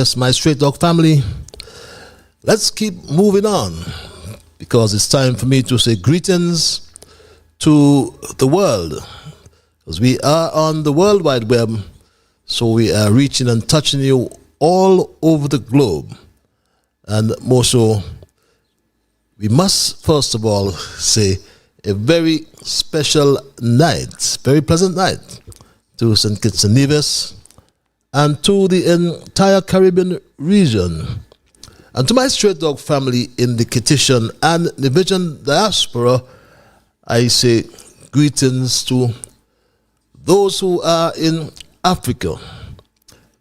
Yes, my Straight Dog family, let's keep moving on because it's time for me to say greetings to the world. Because we are on the World Wide Web, so we are reaching and touching you all over the globe. And more so, we must first of all say a very special night, very pleasant night to St. Kitts and Nevis and to the entire Caribbean region. And to my Straight Dog family in the Kittitian and Nevisian diaspora, I say greetings to those who are in Africa.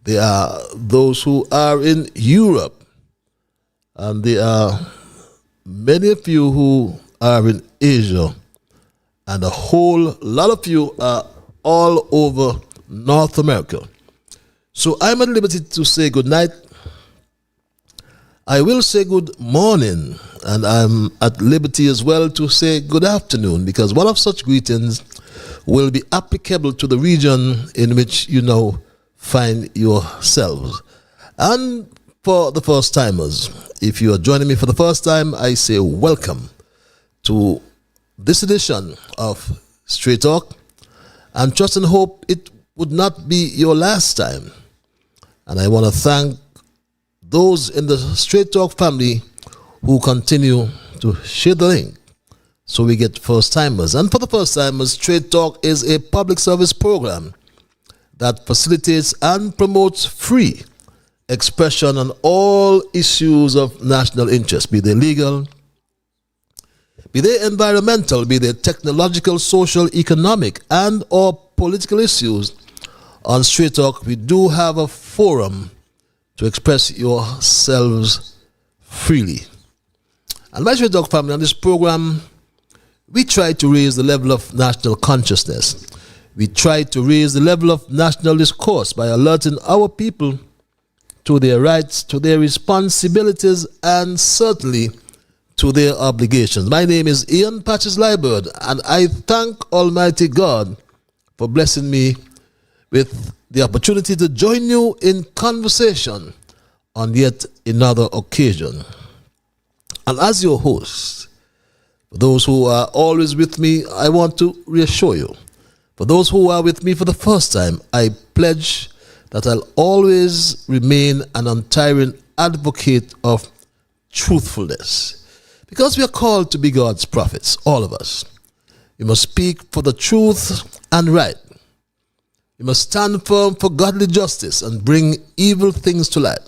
There are those who are in Europe. And there are many of you who are in Asia. And a whole lot of you are all over North America. So I'm at liberty to say good night. I will say good morning, and I'm at liberty as well to say good afternoon, because one of such greetings will be applicable to the region in which you now find yourselves. And for the first timers, if you are joining me for the first time, I say welcome to this edition of Straight Talk, and trust and hope it would not be your last time. And I want to thank those in the Straight Talk family who continue to share the link so we get first timers. And for the first timers, Straight Talk is a public service program that facilitates and promotes free expression on all issues of national interest, be they legal, be they environmental, be they technological, social, economic, and or political issues. On Straight Talk, we do have a forum to express yourselves freely. And my Straight Talk family, on this program, we try to raise the level of national consciousness. We try to raise the level of national discourse by alerting our people to their rights, to their responsibilities, and certainly to their obligations. My name is Ian Patches Liburd, and I thank Almighty God for blessing me with the opportunity to join you in conversation on yet another occasion. And as your host, for those who are always with me, I want to reassure you. For those who are with me for the first time, I pledge that I'll always remain an untiring advocate of truthfulness. Because we are called to be God's prophets, all of us. We must speak for the truth and right. We must stand firm for godly justice and bring evil things to light.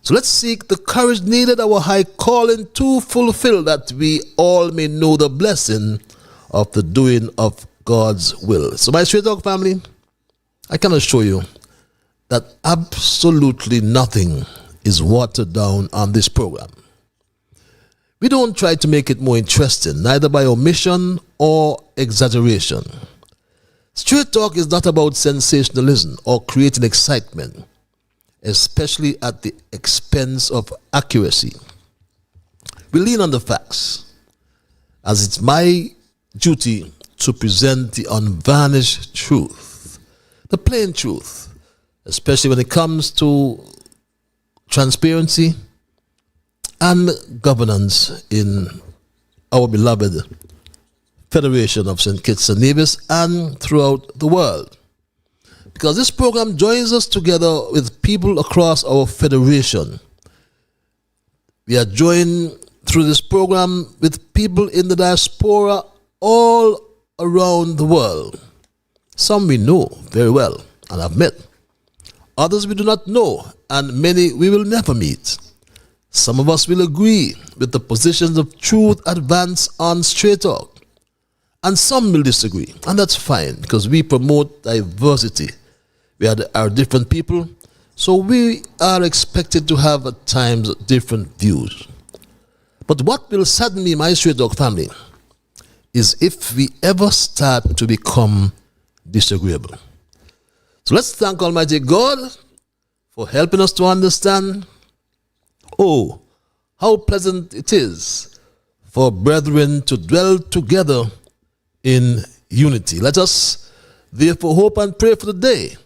So let's seek the courage needed, our high calling to fulfill, that we all may know the blessing of the doing of God's will. So my Straight Dog family, I can assure you that absolutely nothing is watered down on this program. We don't try to make it more interesting, neither by omission or exaggeration. Straight Talk is not about sensationalism or creating excitement, especially at the expense of accuracy. We lean on the facts, as it's my duty to present the unvarnished truth, the plain truth, especially when it comes to transparency and governance in our beloved Federation of St. Kitts and Nevis and throughout the world. Because this program joins us together with people across our federation. We are joined through this program with people in the diaspora all around the world. Some we know very well and have met. Others we do not know, and many we will never meet. Some of us will agree with the positions of truth advanced on Straight Talk, and some will disagree, and that's fine, because we promote diversity. We are different people, so we are expected to have at times different views. But what will sadden me, my Straight Dog family, is if we ever start to become disagreeable. So let's thank Almighty God for helping us to understand, oh, how pleasant it is for brethren to dwell together in unity. Let us therefore hope and pray for the day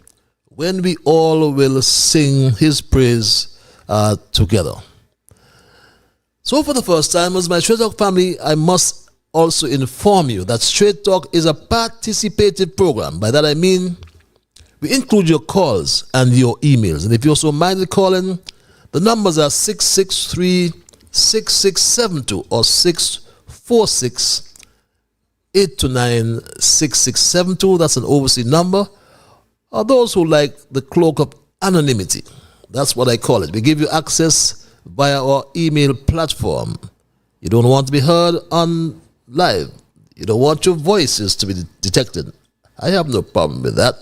when we all will sing his praise together. So for the first time, as my Straight Talk family, I must also inform you that Straight Talk is a participative program. By that I mean we include your calls and your emails. And if you're so minded calling, the numbers are 663-6672 or 646-829-6672. That's an overseas number. Or those who like the cloak of anonymity. That's what I call it. We give you access via our email platform. You don't want to be heard on live. You don't want your voices to be detected. I have no problem with that.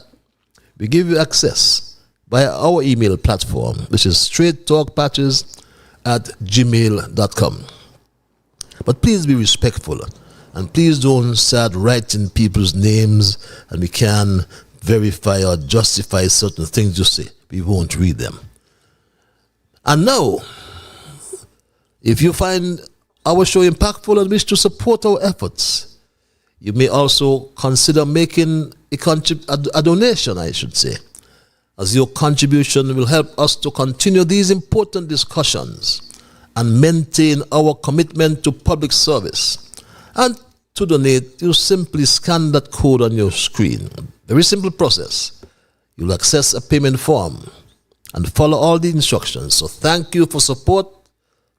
We give you access via our email platform, which is straighttalkpatches@gmail.com. But please be respectful, and please don't start writing people's names, and we can verify or justify certain things you say. We won't read them. And now, if you find our show impactful and wish to support our efforts, you may also consider making a donation, I should say, as your contribution will help us to continue these important discussions and maintain our commitment to public service. And to donate, you simply scan that code on your screen. Very simple process. You'll access a payment form and follow all the instructions. So thank you for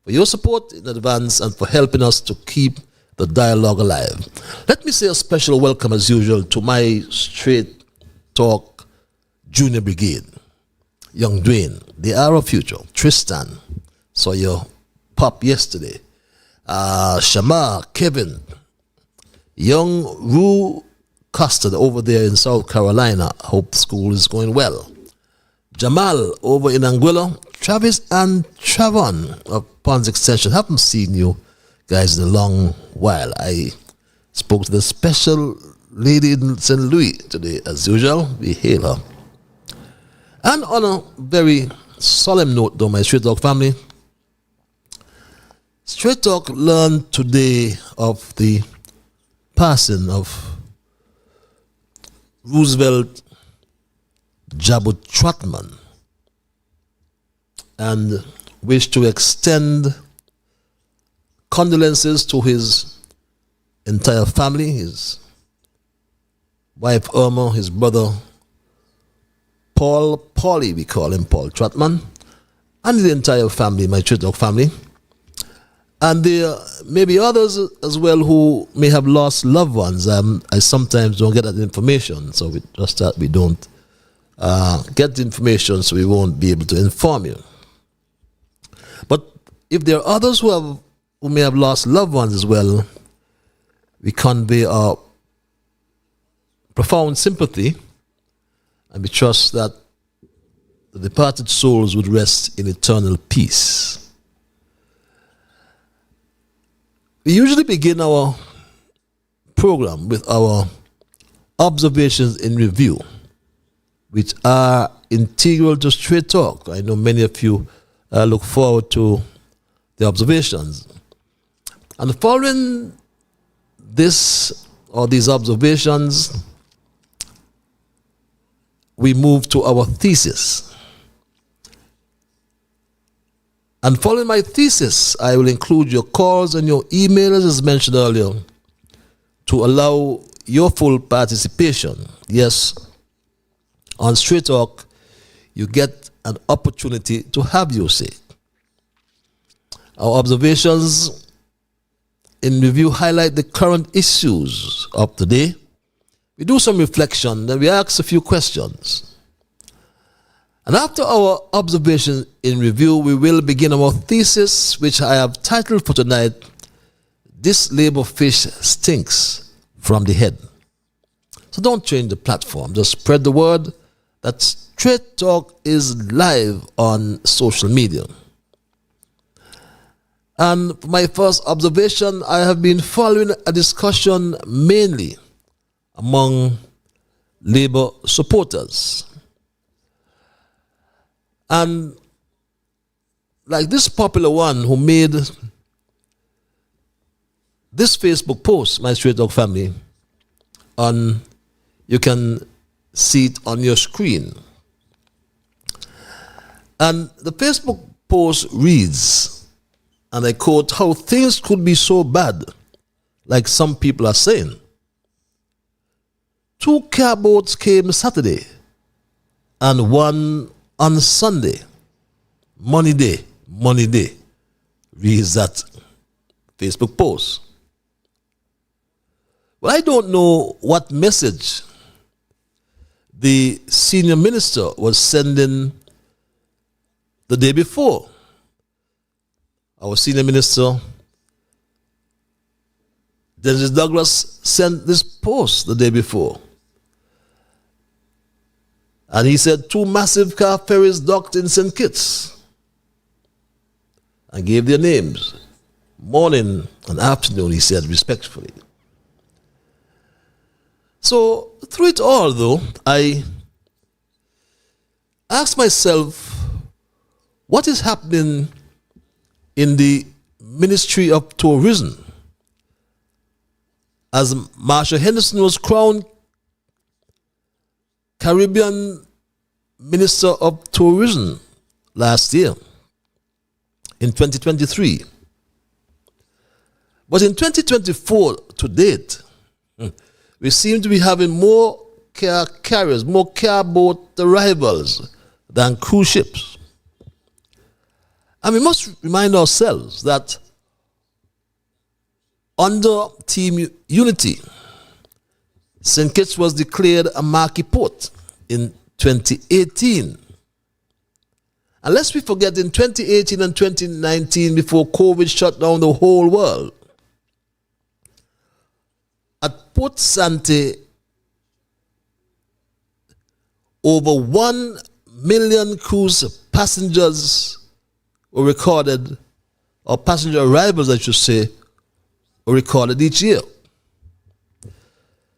your support in advance and for helping us to keep the dialogue alive. Let me say a special welcome as usual to my Straight Talk Junior Brigade. Young Dwayne, they are our future. Tristan, saw your pop yesterday. Shamar, Kevin, young Rue Custard over there in South Carolina. Hope school is going well. Jamal over in Anguilla. Travis and Travon of Ponds Extension. Haven't seen you guys in a long while. I spoke to the special lady in St. Louis today, as usual. We hail her. And on a very solemn note, though, my Straight Talk family, Straight Talk learned today of the passing of Roosevelt Jabut Trotman, and wish to extend condolences to his entire family, his wife Irma, his brother Paulie, we call him Paul Trotman, and the entire family, my Straight Talk family. And there may be others as well who may have lost loved ones. I sometimes don't get that information, so we don't get the information, so we won't be able to inform you. But if there are others who may have lost loved ones as well, we convey our profound sympathy, and we trust that the departed souls would rest in eternal peace. We usually begin our program with our observations in review, which are integral to Straight Talk. I know many of you look forward to the observations. And following these observations, we move to our thesis. And following my thesis, I will include your calls and your emails, as mentioned earlier, to allow your full participation. Yes, on Straight Talk, you get an opportunity to have your say. Our observations in review highlight the current issues of the day. We do some reflection, then we ask a few questions. And after our observation in review, we will begin our thesis, which I have titled for tonight, "This Labor Fish Stinks from the Head." So don't change the platform. Just spread the word that Straight Talk is live on social media. And for my first observation, I have been following a discussion mainly among Labour supporters. And like this popular one who made this Facebook post, my Straight Talk family, you can see it on your screen. And the Facebook post reads, and I quote, "How things could be so bad, like some people are saying. 2 car boats came Saturday and 1 on Sunday. Money day, reads that Facebook post. Well, I don't know what message the senior minister was sending the day before. Our senior minister, Dennis Douglas, sent this post the day before. And he said 2 massive car ferries docked in St. Kitts. And gave their names. Morning and afternoon, he said respectfully. So, through it all, though, I asked myself, what is happening in the Ministry of Tourism? As Marsha Henderson was crowned Caribbean Minister of Tourism last year, in 2023. But in 2024 to date, we seem to be having more car carriers, more car boat arrivals than cruise ships. And we must remind ourselves that under Team Unity, St. Kitts was declared a marquee port in 2018. And lest we forget, in 2018 and 2019, before COVID shut down the whole world, at Port Sante, over 1 million cruise passengers were recorded, or passenger arrivals, I should say, were recorded each year.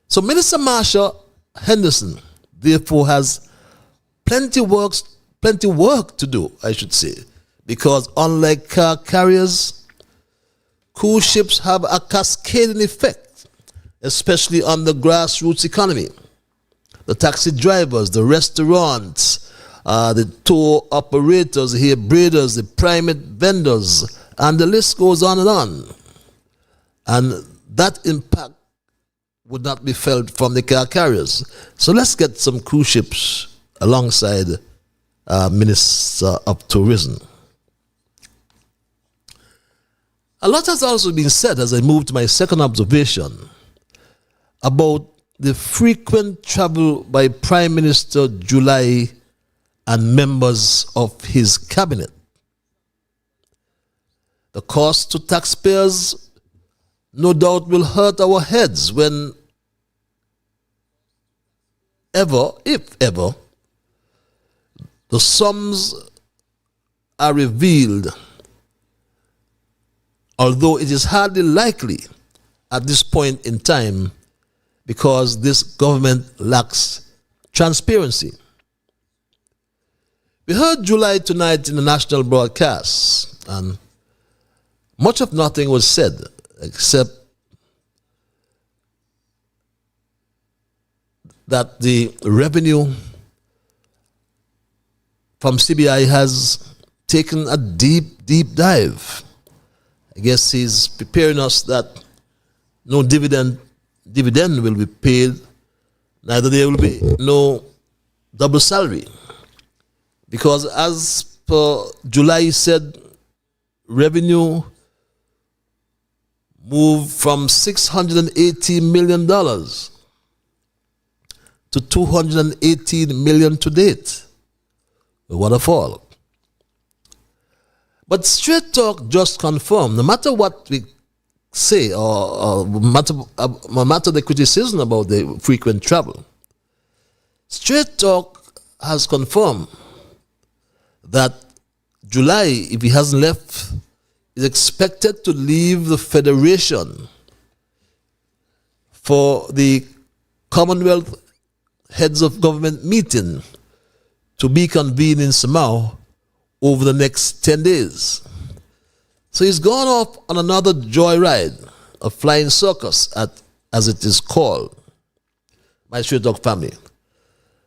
So Minister Marsha Henderson, therefore, has plenty work to do, I should say, because unlike car carriers, cruise ships have a cascading effect, especially on the grassroots economy. The taxi drivers, the restaurants, the tour operators, the hair braiders, the private vendors, and the list goes on and on. And that impact would not be felt from the car carriers. So let's get some cruise ships alongside Minister of Tourism. A lot has also been said, as I move to my second observation, about the frequent travel by Prime Minister July and members of his cabinet. The cost to taxpayers no doubt will hurt our heads when if ever, the sums are revealed, although it is hardly likely at this point in time because this government lacks transparency. We heard July tonight in the national broadcast, and much of nothing was said except that the revenue from CBI has taken a deep dive. I guess he's preparing us that no dividend will be paid, neither there will be no double salary. Because as per July said, revenue moved from $680 million to $218 million to date. What a fall. But Straight Talk just confirmed, no matter what we say or no matter the criticism about the frequent travel, Straight Talk has confirmed that July, if he hasn't left, is expected to leave the Federation for the Commonwealth Heads of Government meeting to be convened in Samau over the next 10 days. So he's gone off on another joyride, a flying circus, as it is called, my Straight Talk family,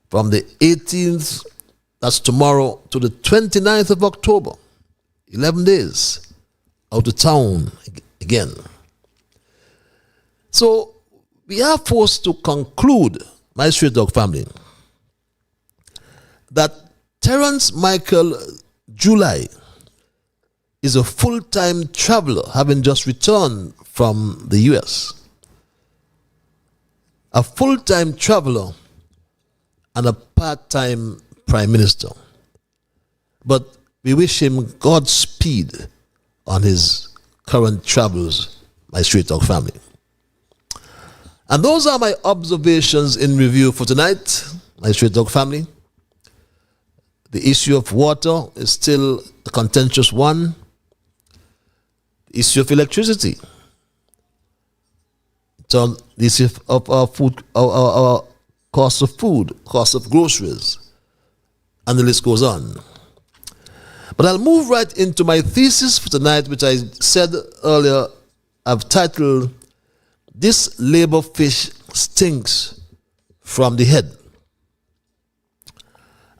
from the 18th That's tomorrow to the 29th of October. 11 days out of town again. So we are forced to conclude, my Straight Dog family, that Terence Michael July is a full-time traveler having just returned from the US. A full-time traveler and a part-time prime minister. But we wish him Godspeed on his current travels, my Straight Dog family. And those are my observations in review for tonight, my Straight Dog family. The issue of water is still a contentious one. The issue of electricity. So the issue of our food, our cost of food, cost of groceries, and the list goes on. But I'll move right into my thesis for tonight, which I said earlier, I've titled, "This labor fish stinks from the head."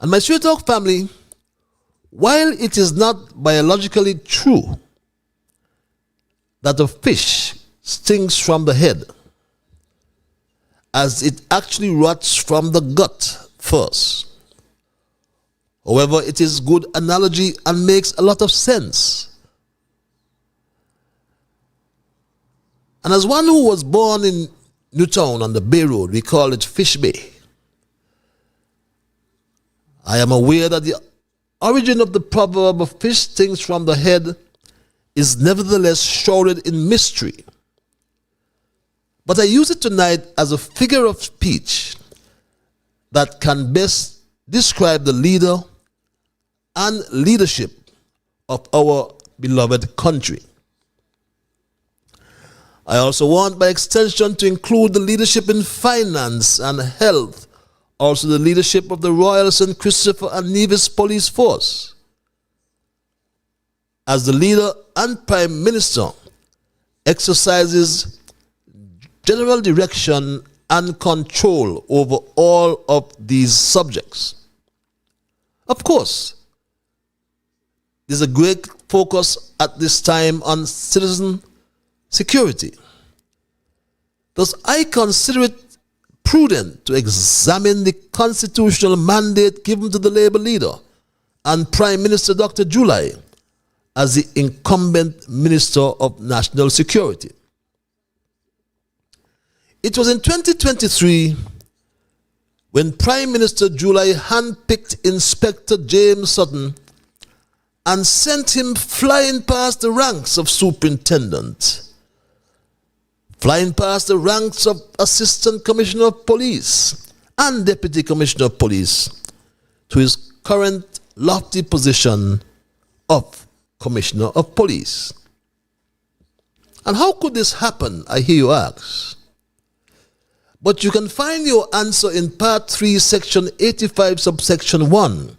And my Straight Dog family, while it is not biologically true that a fish stinks from the head, as it actually rots from the gut first. However, it is good analogy and makes a lot of sense. And as one who was born in Newtown on the Bay Road, we call it Fish Bay. I am aware that the origin of the proverb of fish stinks from the head is nevertheless shrouded in mystery. But I use it tonight as a figure of speech that can best describe the leader and leadership of our beloved country. I also want by extension to include the leadership in finance and health, also the leadership of the Royal St. Christopher and Nevis Police Force. As the leader and Prime Minister exercises general direction and control over all of these subjects. Of course, there's a great focus at this time on citizen security. Thus, I consider it prudent to examine the constitutional mandate given to the Labour leader and Prime Minister Dr. July as the incumbent Minister of National Security. It was in 2023 when Prime Minister July handpicked Inspector James Sutton and sent him flying past the ranks of superintendent, flying past the ranks of Assistant Commissioner of Police and Deputy Commissioner of Police to his current lofty position of Commissioner of Police. And how could this happen, I hear you ask? But you can find your answer in Part 3, Section 85, Subsection 1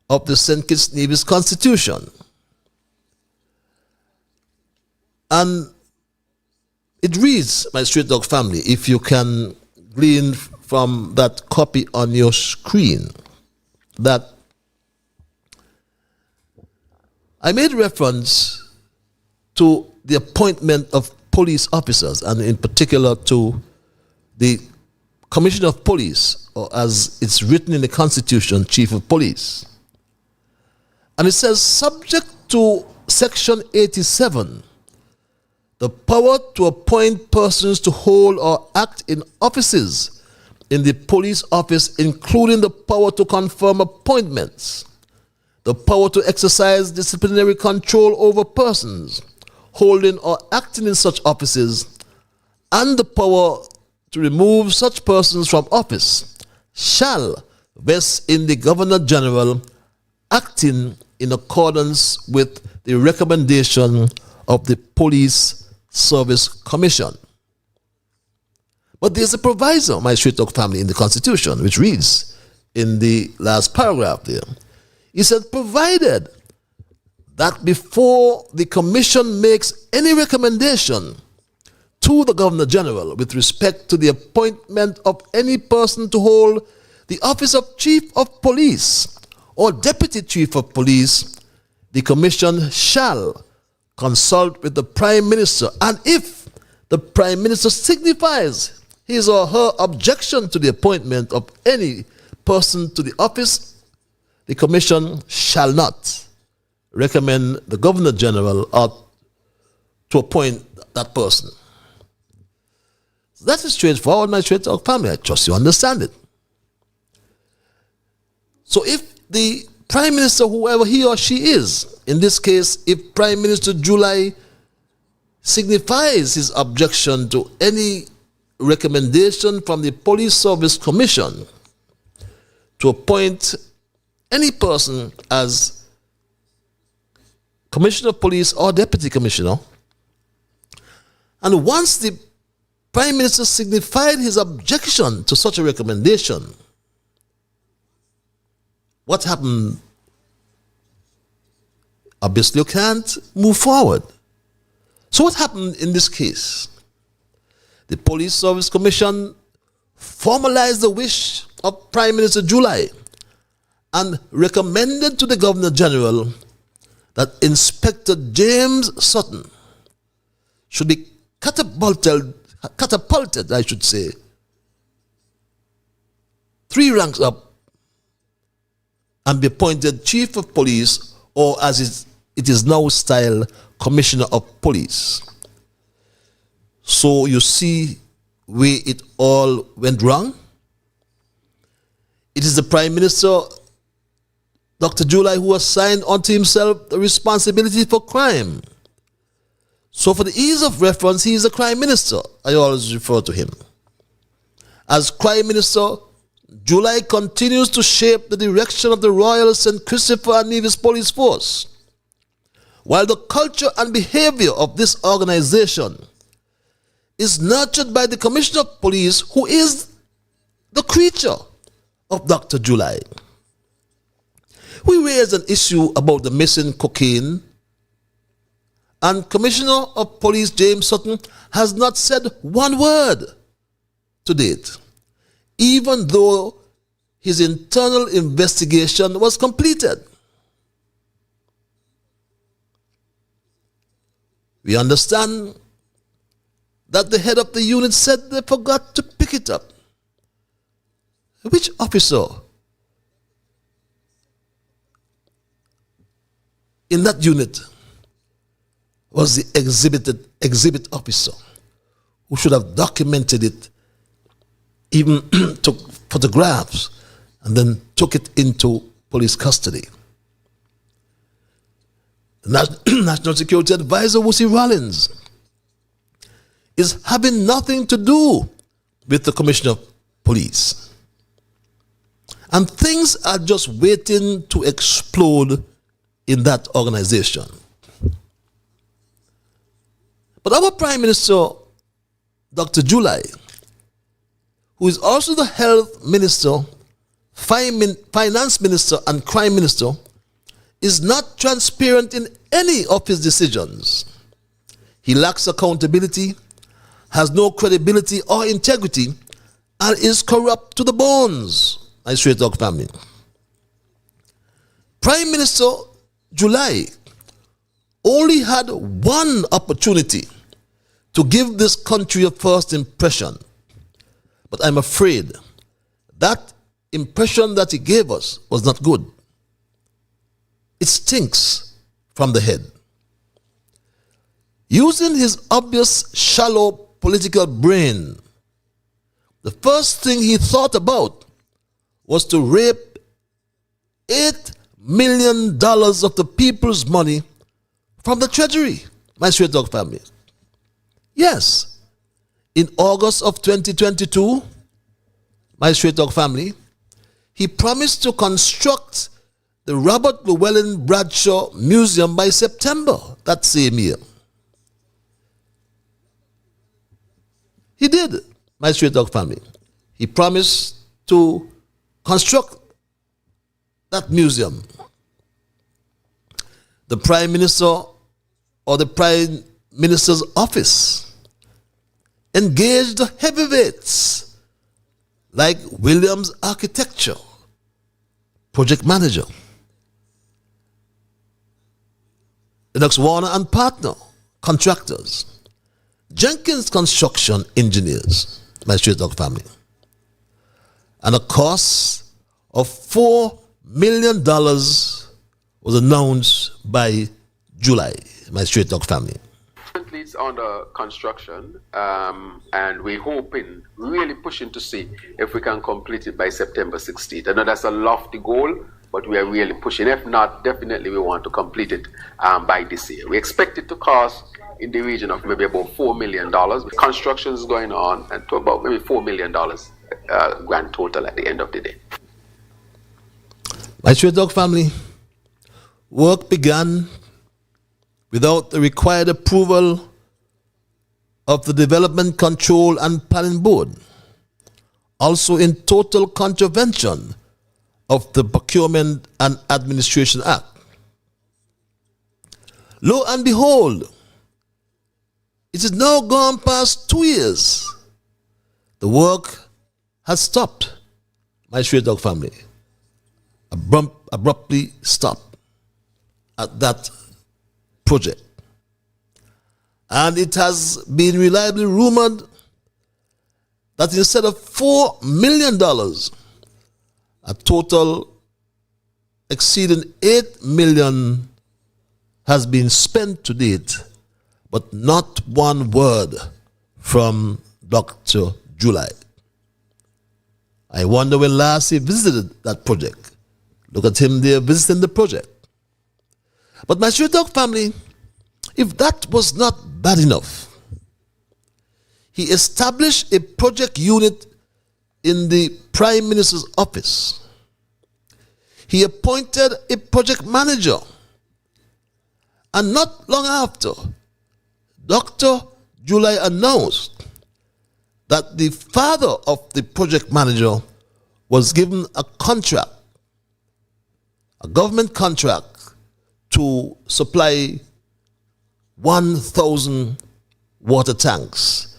of the St. Kitts Nevis Constitution. And it reads, my Straight Dog family, if you can glean from that copy on your screen, that I made reference to the appointment of police officers, and in particular to the Commissioner of Police, or as it's written in the Constitution, Chief of Police. And it says, subject to Section 87, the power to appoint persons to hold or act in offices in the police office, including the power to confirm appointments, the power to exercise disciplinary control over persons holding or acting in such offices, and the power to remove such persons from office, shall vest in the Governor General, acting in accordance with the recommendation of the Police Service Commission. But there's a proviso, my Straight Dog family, in the Constitution, which reads in the last paragraph there. He said, provided that before the Commission makes any recommendation to the Governor General with respect to the appointment of any person to hold the office of Chief of Police or deputy chief of police, the commission shall consult with the Prime Minister, and if the Prime Minister signifies his or her objection to the appointment of any person to the office, the commission shall not recommend the Governor General or to appoint that person. That is straightforward, my straight-talk family. I trust you understand it. So if the Prime Minister, whoever he or she is, in this case, if Prime Minister July signifies his objection to any recommendation from the Police Service Commission to appoint any person as Commissioner of Police or Deputy Commissioner, and once the Prime Minister signified his objection to such a recommendation, what happened? Obviously, you can't move forward. So what happened in this case? The Police Service Commission formalized the wish of Prime Minister July and recommended to the Governor General that Inspector James Sutton should be catapulted, I should say, 3 ranks up and be appointed Chief of Police, or as it is now styled, Commissioner of Police. So you see where it all went wrong. It is the Prime Minister, Dr. July, who assigned unto himself the responsibility for crime. So for the ease of reference, he is a crime minister. I always refer to him. As crime minister, July continues to shape the direction of the Royal St. Christopher and Nevis Police Force, while the culture and behavior of this organization is nurtured by the Commissioner of Police, who is the creature of Dr. July. We raised an issue about the missing cocaine, and Commissioner of Police James Sutton has not said one word to date, even though his internal investigation was completed. We understand that the head of the unit said they forgot to pick it up. Which officer in that unit was the exhibit officer who should have documented it, even took photographs, and then took it into police custody? The National Security Advisor, Wusi Rollins, is having nothing to do with the Commissioner of Police. And things are just waiting to explode in that organization. But our Prime Minister, Dr. July, who is also the Health Minister, Finance Minister, and Crime Minister, is not transparent in any of his decisions. He lacks accountability, has no credibility or integrity, and is corrupt to the bones, my straight dog family. Prime Minister July only had one opportunity to give this country a first impression. But I'm afraid that impression that he gave us was not good. It stinks from the head. Using his obvious shallow political brain, the first thing he thought about was to rape $8 million of the people's money from the Treasury, my straight dog family. Yes, in August of 2022, my straight dog family, he promised to construct the Robert Llewellyn Bradshaw Museum by September that same year. He did, my straight dog family. He promised to construct that museum. The Prime Minister or the Prime Minister's office engaged the heavyweights like Williams Architecture, project manager, Lennox Warner and partner contractors, Jenkins Construction Engineers, my straight dog family, and a cost of $4 million was announced by July, my straight dog family. Currently it's under construction, and we're hoping, really pushing to see if we can complete it by September 16th. I know that's a lofty goal, but we are really pushing. If not, definitely we want to complete it by this year. We expect it to cost in the region of maybe about $4 million. Construction is going on, and to about maybe $4 million grand total at the end of the day. My straight dog family, work began without the required approval of the Development Control and Planning Board, also in total contravention of the Procurement and Administration Act. Lo and behold, it is now gone past 2 years. The work has stopped, my straight dog family, abruptly stopped at that project. And it has been reliably rumored that instead of $4 million, a total exceeding $8 million has been spent to date, but not one word from Dr. July. I wonder when last he visited that project. Look at him there visiting the project. But my straight dog family, if that was not bad enough, he established a project unit in the Prime Minister's office. He appointed a project manager. And not long after, Dr. July announced that the father of the project manager was given a contract, a government contract, to supply 1,000 water tanks.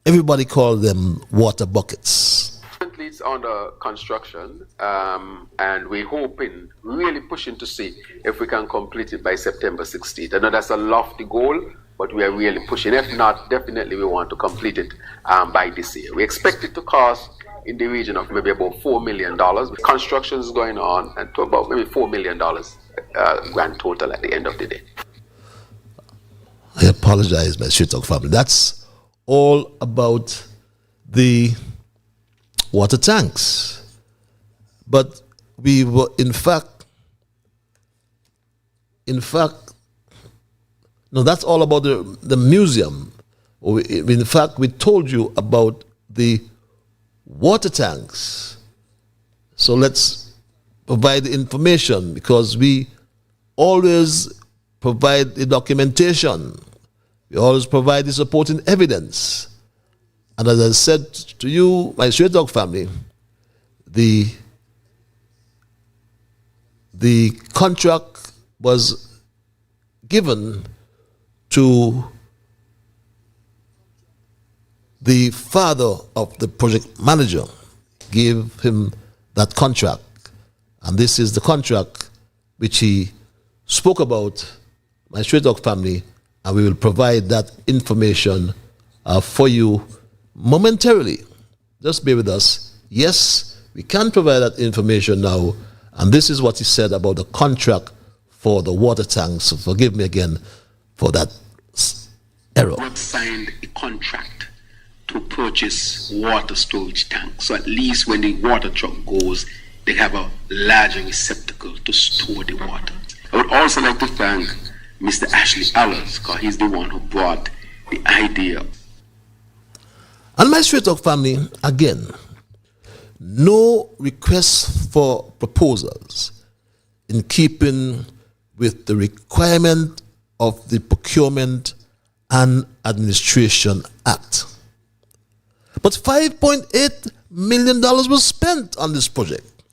Everybody called them water buckets. Currently it's under construction, and we're hoping, really pushing to see if we can complete it by September 16th. I know that's a lofty goal, but we are really pushing. If not, definitely we want to complete it by this year. We expect it to cost in the region of maybe about $4 million. Construction is going on, and to about maybe $4 million grand total at the end of the day. I apologize, my straight dog family. That's all about the water tanks. But we were, in fact, no, that's all about the museum. In fact, we told you about the water tanks. So let's provide the information, because we always provide the documentation. We always provide the supporting evidence. And as I said to you, my straight dog family, the contract was given to the father of the project manager, gave him that contract. And this is the contract which he spoke about, my straight dog family, and we will provide that information for you momentarily. Just bear with us. Yes, we can provide that information now, and this is what he said about the contract for the water tanks. So forgive me again for that error. We have signed a contract to purchase water storage tanks, so at least when the water truck goes, they have a larger receptacle to store the water. I would also like to thank Mr. Ashley Allers, because he's the one who brought the idea. And my straight dog family, again, no requests for proposals in keeping with the requirement of the Procurement and Administration Act. But $5.8 million was spent on this project,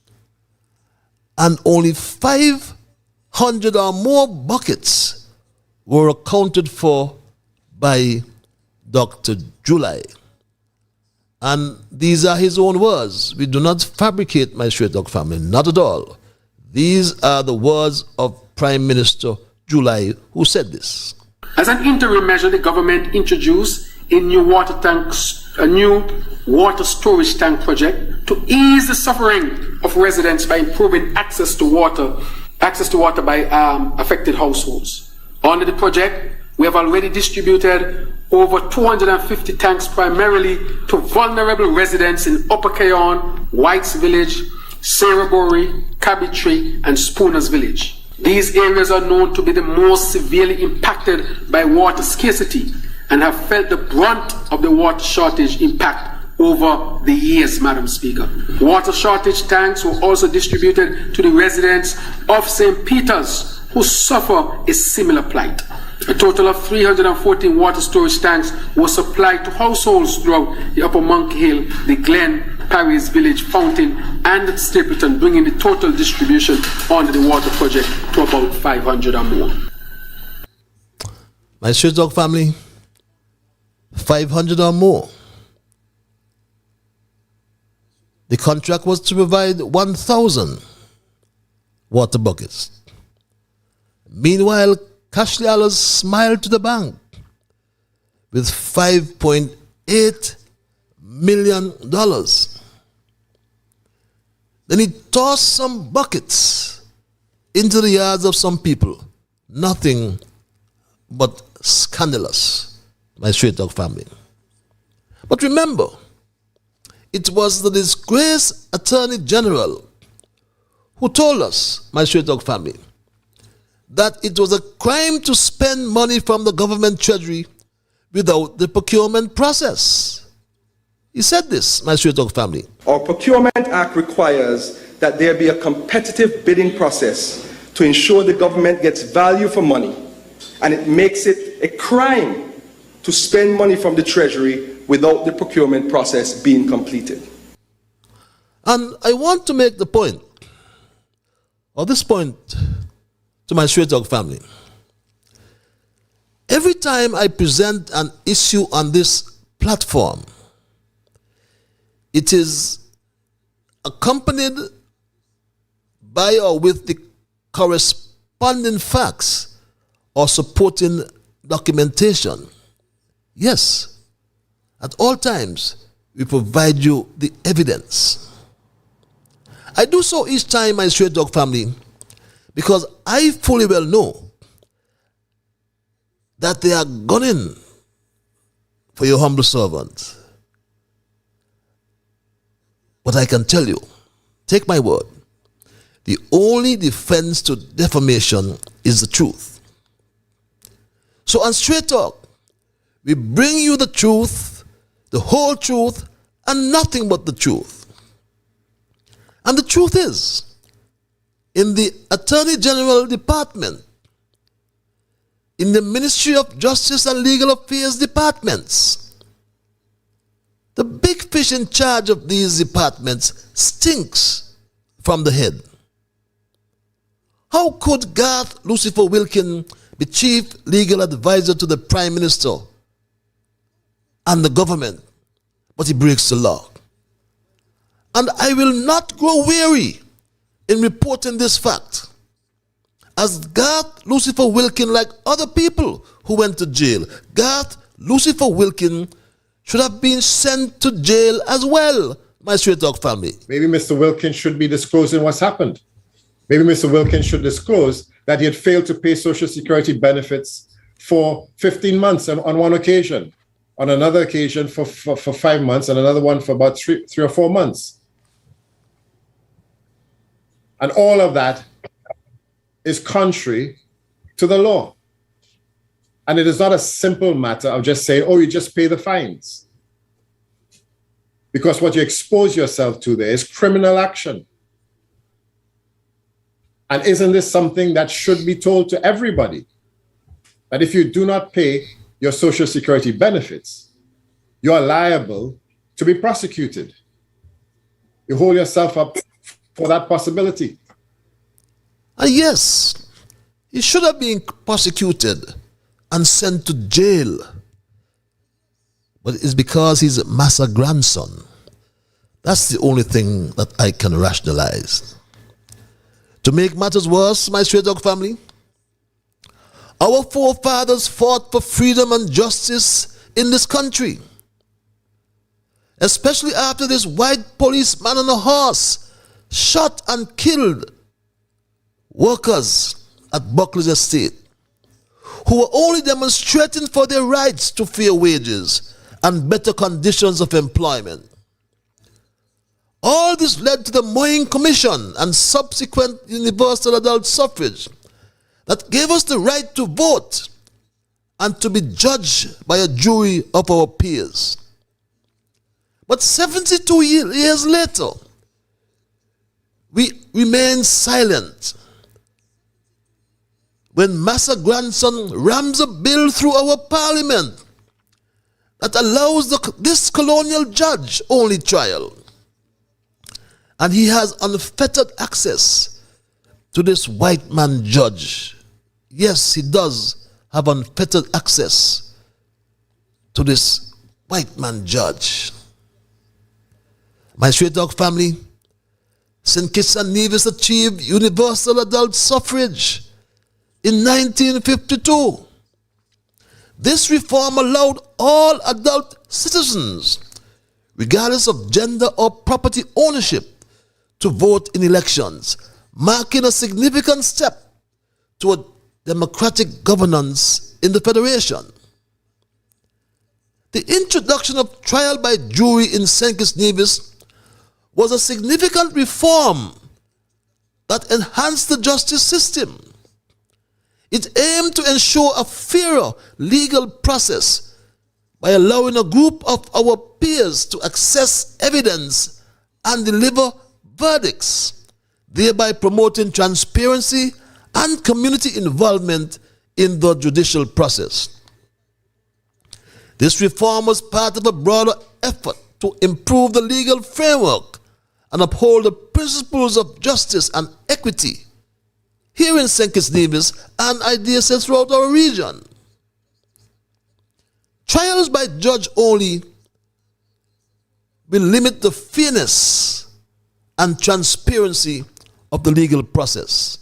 and only 500 or more buckets were accounted for by Dr. July. And these are his own words. We do not fabricate, my straight dog family, not at all. These are the words of Prime Minister July, who said this. As an interim measure, the government introduced a new water storage tank project to ease the suffering of residents by improving access to water by affected households. Under the project, we have already distributed over 250 tanks primarily to vulnerable residents in Upper Keyon, Whites Village, Sarabori, Cabotry, and Spooners Village. These areas are known to be the most severely impacted by water scarcity and have felt the brunt of the water shortage impact over the years, Madam Speaker. Water shortage tanks were also distributed to the residents of St. Peter's, who suffer a similar plight. A total of 314 water storage tanks were supplied to households throughout the Upper Monkey Hill, the Glen, Paris Village, Fountain, and Stapleton, bringing the total distribution under the water project to about 500 or more. My Straight Talk family, 500 or more. The contract was to provide 1,000 water buckets. Meanwhile, Cashley Allers smiled to the bank with $5.8 million. Then he tossed some buckets into the yards of some people. Nothing but scandalous, my Straight Talk family. But remember, it was the disgraced Attorney General who told us, my Straight Talk family, that it was a crime to spend money from the government treasury without the procurement process. He said this, my Straight Talk family. Our Procurement Act requires that there be a competitive bidding process to ensure the government gets value for money, and it makes it a crime to spend money from the treasury without the procurement process being completed. And I want to make the point, or this point, to my Straight Talk family. Every time I present an issue on this platform, it is accompanied by or with the corresponding facts or supporting documentation. Yes, at all times, we provide you the evidence. I do so each time, my Straight Talk family, because I fully well know that they are gunning for your humble servant. But I can tell you, take my word, the only defense to defamation is the truth. So on Straight Talk, we bring you the truth, the whole truth, and nothing but the truth. And the truth is, in the Attorney General Department, in the Ministry of Justice and Legal Affairs departments, the big fish in charge of these departments stinks from the head. How could Garth Lucifer Wilkin be chief legal advisor to the Prime Minister and the government, but he breaks the law? And I will not grow weary in reporting this fact, as Garth Lucifer Wilkin, like other people who went to jail, Garth Lucifer Wilkin should have been sent to jail as well, my Straight Talk family. Maybe Mr. Wilkin should be disclosing what's happened. Maybe Mr. Wilkin should disclose that he had failed to pay Social Security benefits for 15 months on one occasion, on another occasion for 5 months, and another one for about three or 4 months. And all of that is contrary to the law. And it is not a simple matter of just saying, oh, you just pay the fines. Because what you expose yourself to there is criminal action. And isn't this something that should be told to everybody? That if you do not pay your Social Security benefits, you are liable to be prosecuted. You hold yourself up for that possibility. Yes, he should have been prosecuted and sent to jail. But it's because he's Massa grandson. That's the only thing that I can rationalize. To make matters worse, my Straight Talk family, Our forefathers fought for freedom and justice in this country, especially after this white policeman on a horse shot and killed workers at Buckley's estate, who were only demonstrating for their rights to fair wages and better conditions of employment. All this led to the Moying Commission and subsequent universal adult suffrage that gave us the right to vote and to be judged by a jury of our peers. But 72 years later, we remain silent when Massa grandson rams a bill through our parliament that allows this colonial judge only trial. And he has unfettered access to this white man judge. Yes, he does have unfettered access to this white man judge. My Straight Dog family, St. Kitts and Nevis achieved universal adult suffrage in 1952. This reform allowed all adult citizens, regardless of gender or property ownership, to vote in elections, marking a significant step toward democratic governance in the Federation. The introduction of trial by jury in St. Kitts Nevis was a significant reform that enhanced the justice system. It aimed to ensure a fairer legal process by allowing a group of our peers to access evidence and deliver verdicts, thereby promoting transparency and community involvement in the judicial process. This reform was part of a broader effort to improve the legal framework and uphold the principles of justice and equity here in St. Kitts Nevis and I dare say throughout our region. Trials by judge only will limit the fairness and transparency of the legal process.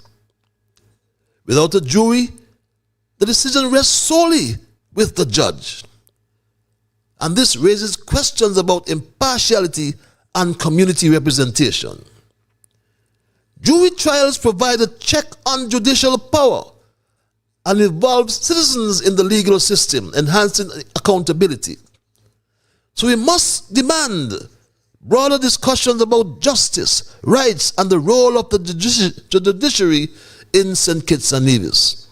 Without a jury, the decision rests solely with the judge. And this raises questions about impartiality and community representation. Jury trials provide a check on judicial power and involve citizens in the legal system, enhancing accountability. So we must demand broader discussions about justice, rights, and the role of the judiciary in St. Kitts and Nevis.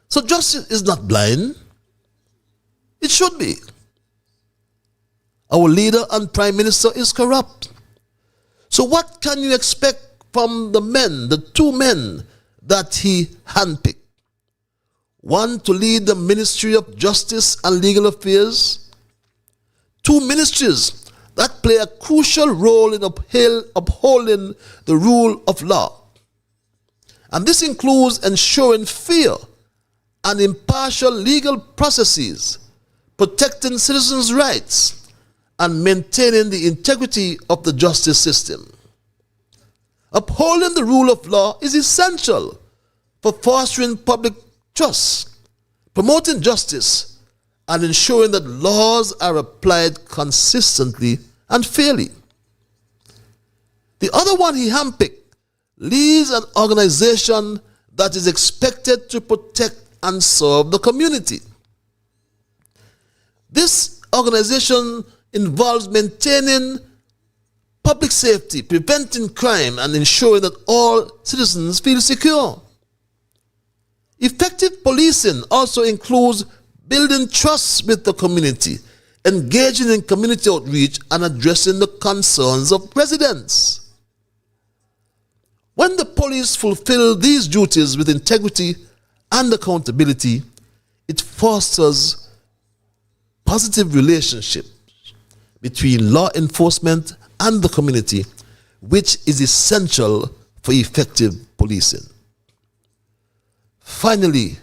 So justice is not blind. It should be. Our leader and prime minister is corrupt. So what can you expect from the two men that he handpicked? One to lead the Ministry of Justice and Legal Affairs. Two ministries that play a crucial role in upholding the rule of law. And this includes ensuring fair and impartial legal processes, protecting citizens' rights, and maintaining the integrity of the justice system. Upholding the rule of law is essential for fostering public trust, promoting justice, and ensuring that laws are applied consistently and fairly. The other one he handpicked leads an organization that is expected to protect and serve the community. This organization involves maintaining public safety, preventing crime, and ensuring that all citizens feel secure. Effective policing also includes building trust with the community, engaging in community outreach, and addressing the concerns of residents. When the police fulfill these duties with integrity and accountability, it fosters positive relationships between law enforcement and the community, which is essential for effective policing. Finally,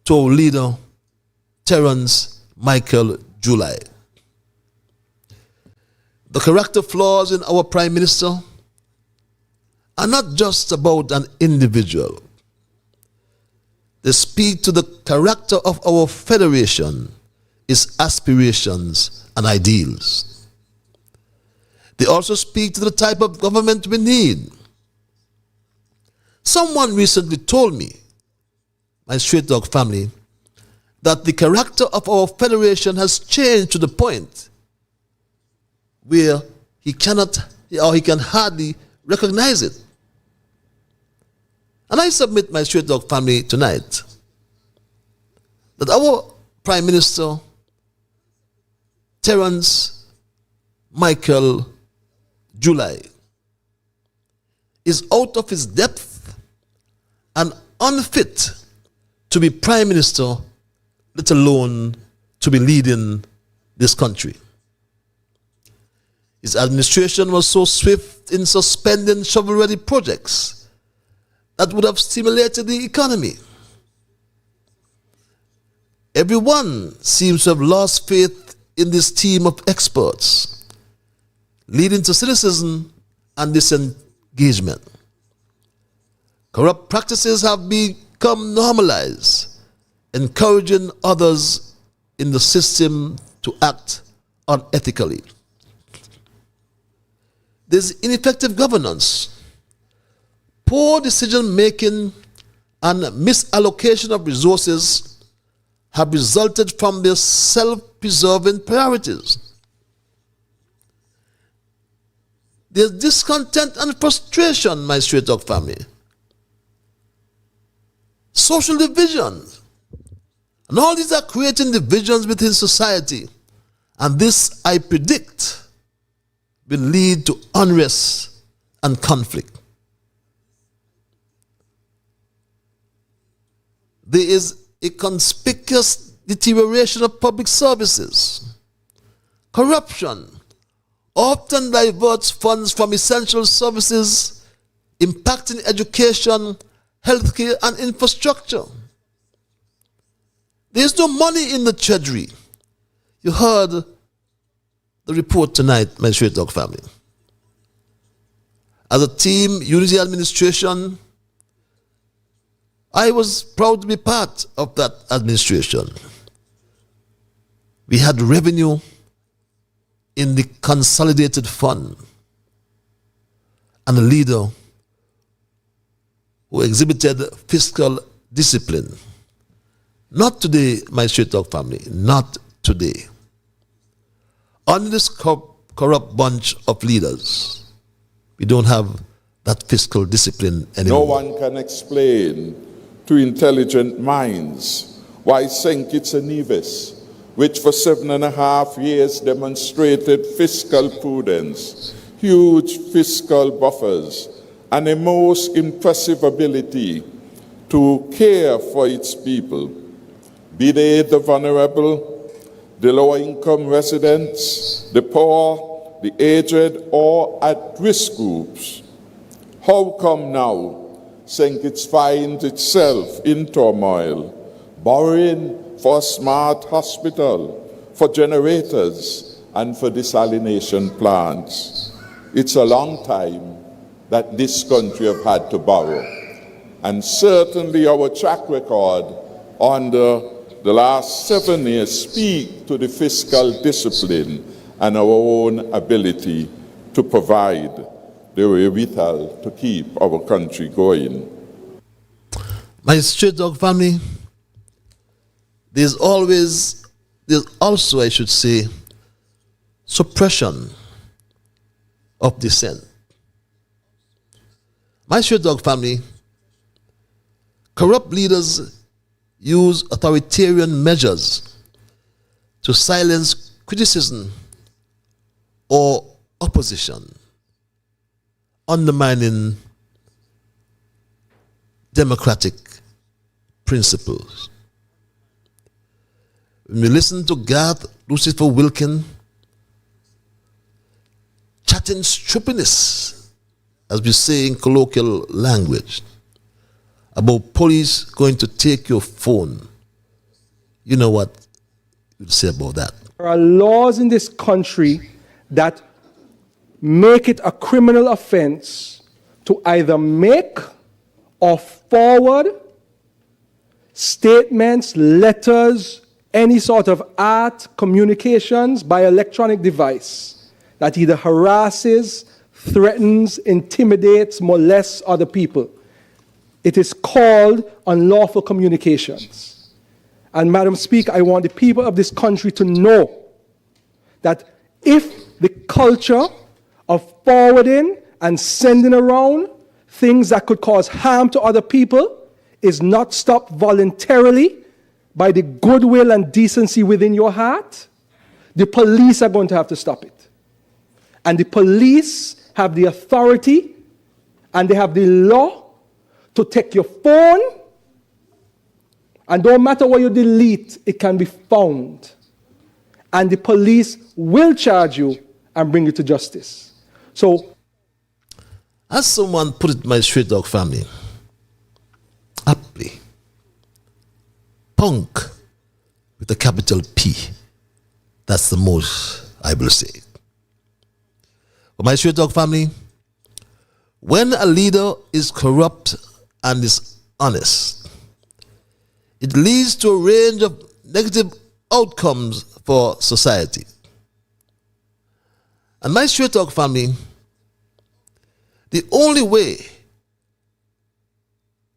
to our leader, Terence Michael July. The character flaws in our Prime Minister are not just about an individual. They speak to the character of our federation, its aspirations and ideals. They also speak to the type of government we need. Someone recently told me, my straight dog family, that the character of our federation has changed to the point where he cannot or he can hardly recognize it. And I submit, my straight dog family, tonight that our Prime Minister, Terence Michael July, is out of his depth and unfit to be Prime Minister, let alone to be leading this country. His administration was so swift in suspending shovel-ready projects that would have stimulated the economy. Everyone seems to have lost faith in this team of experts, leading to cynicism and disengagement. Corrupt practices have become normalized, encouraging others in the system to act unethically. There's ineffective governance, poor decision-making, and misallocation of resources have resulted from their self-preserving priorities. There's discontent and frustration, my straight dog family. Social divisions. And all these are creating divisions within society. And this, I predict, will lead to unrest and conflict. There is a conspicuous deterioration of public services. Corruption often diverts funds from essential services, impacting education, healthcare, and infrastructure. There is no money in the treasury. You heard the report tonight, my straight dog family. As a team, Unity Administration, I was proud to be part of that administration. We had revenue in the consolidated fund and a leader who exhibited fiscal discipline. Not today, my straight dog family, not today. Under this corrupt bunch of leaders, we don't have that fiscal discipline anymore. No one can explain to intelligent minds why St. Kitts and Nevis, which for 7.5 years demonstrated fiscal prudence, huge fiscal buffers, and a most impressive ability to care for its people, be they the vulnerable, the lower-income residents, the poor, the aged, or at-risk groups. How come now St. Kitts finds itself in turmoil, borrowing for a smart hospital, for generators, and for desalination plants? It's a long time that this country have had to borrow. And certainly our track record under the last 7 years speak to the fiscal discipline and our own ability to provide the wherewithal to keep our country going. My straight dog family, there's also, I should say, suppression of dissent. My straight dog family, corrupt leaders use authoritarian measures to silence criticism or opposition, undermining democratic principles. When we listen to Garth Lucifer Wilkin chatting stupidness, as we say in colloquial language, about police going to take your phone, you know what you'd say about that? There are laws in this country that make it a criminal offense to either make or forward statements, letters, any sort of art, communications by electronic device that either harasses, threatens, intimidates, molests other people. It is called unlawful communications. And Madam Speaker, I want the people of this country to know that if the culture of forwarding and sending around things that could cause harm to other people is not stopped voluntarily by the goodwill and decency within your heart, the police are going to have to stop it. And the police have the authority and they have the law to take your phone, and don't matter what you delete, it can be found. And the police will charge you and bring you to justice. So, as someone put it, my straight dog family, aptly, punk with a capital P. That's the most I will say. For my straight dog family, when a leader is corrupt and dishonest, it leads to a range of negative outcomes for society. And my straight dog family, the only way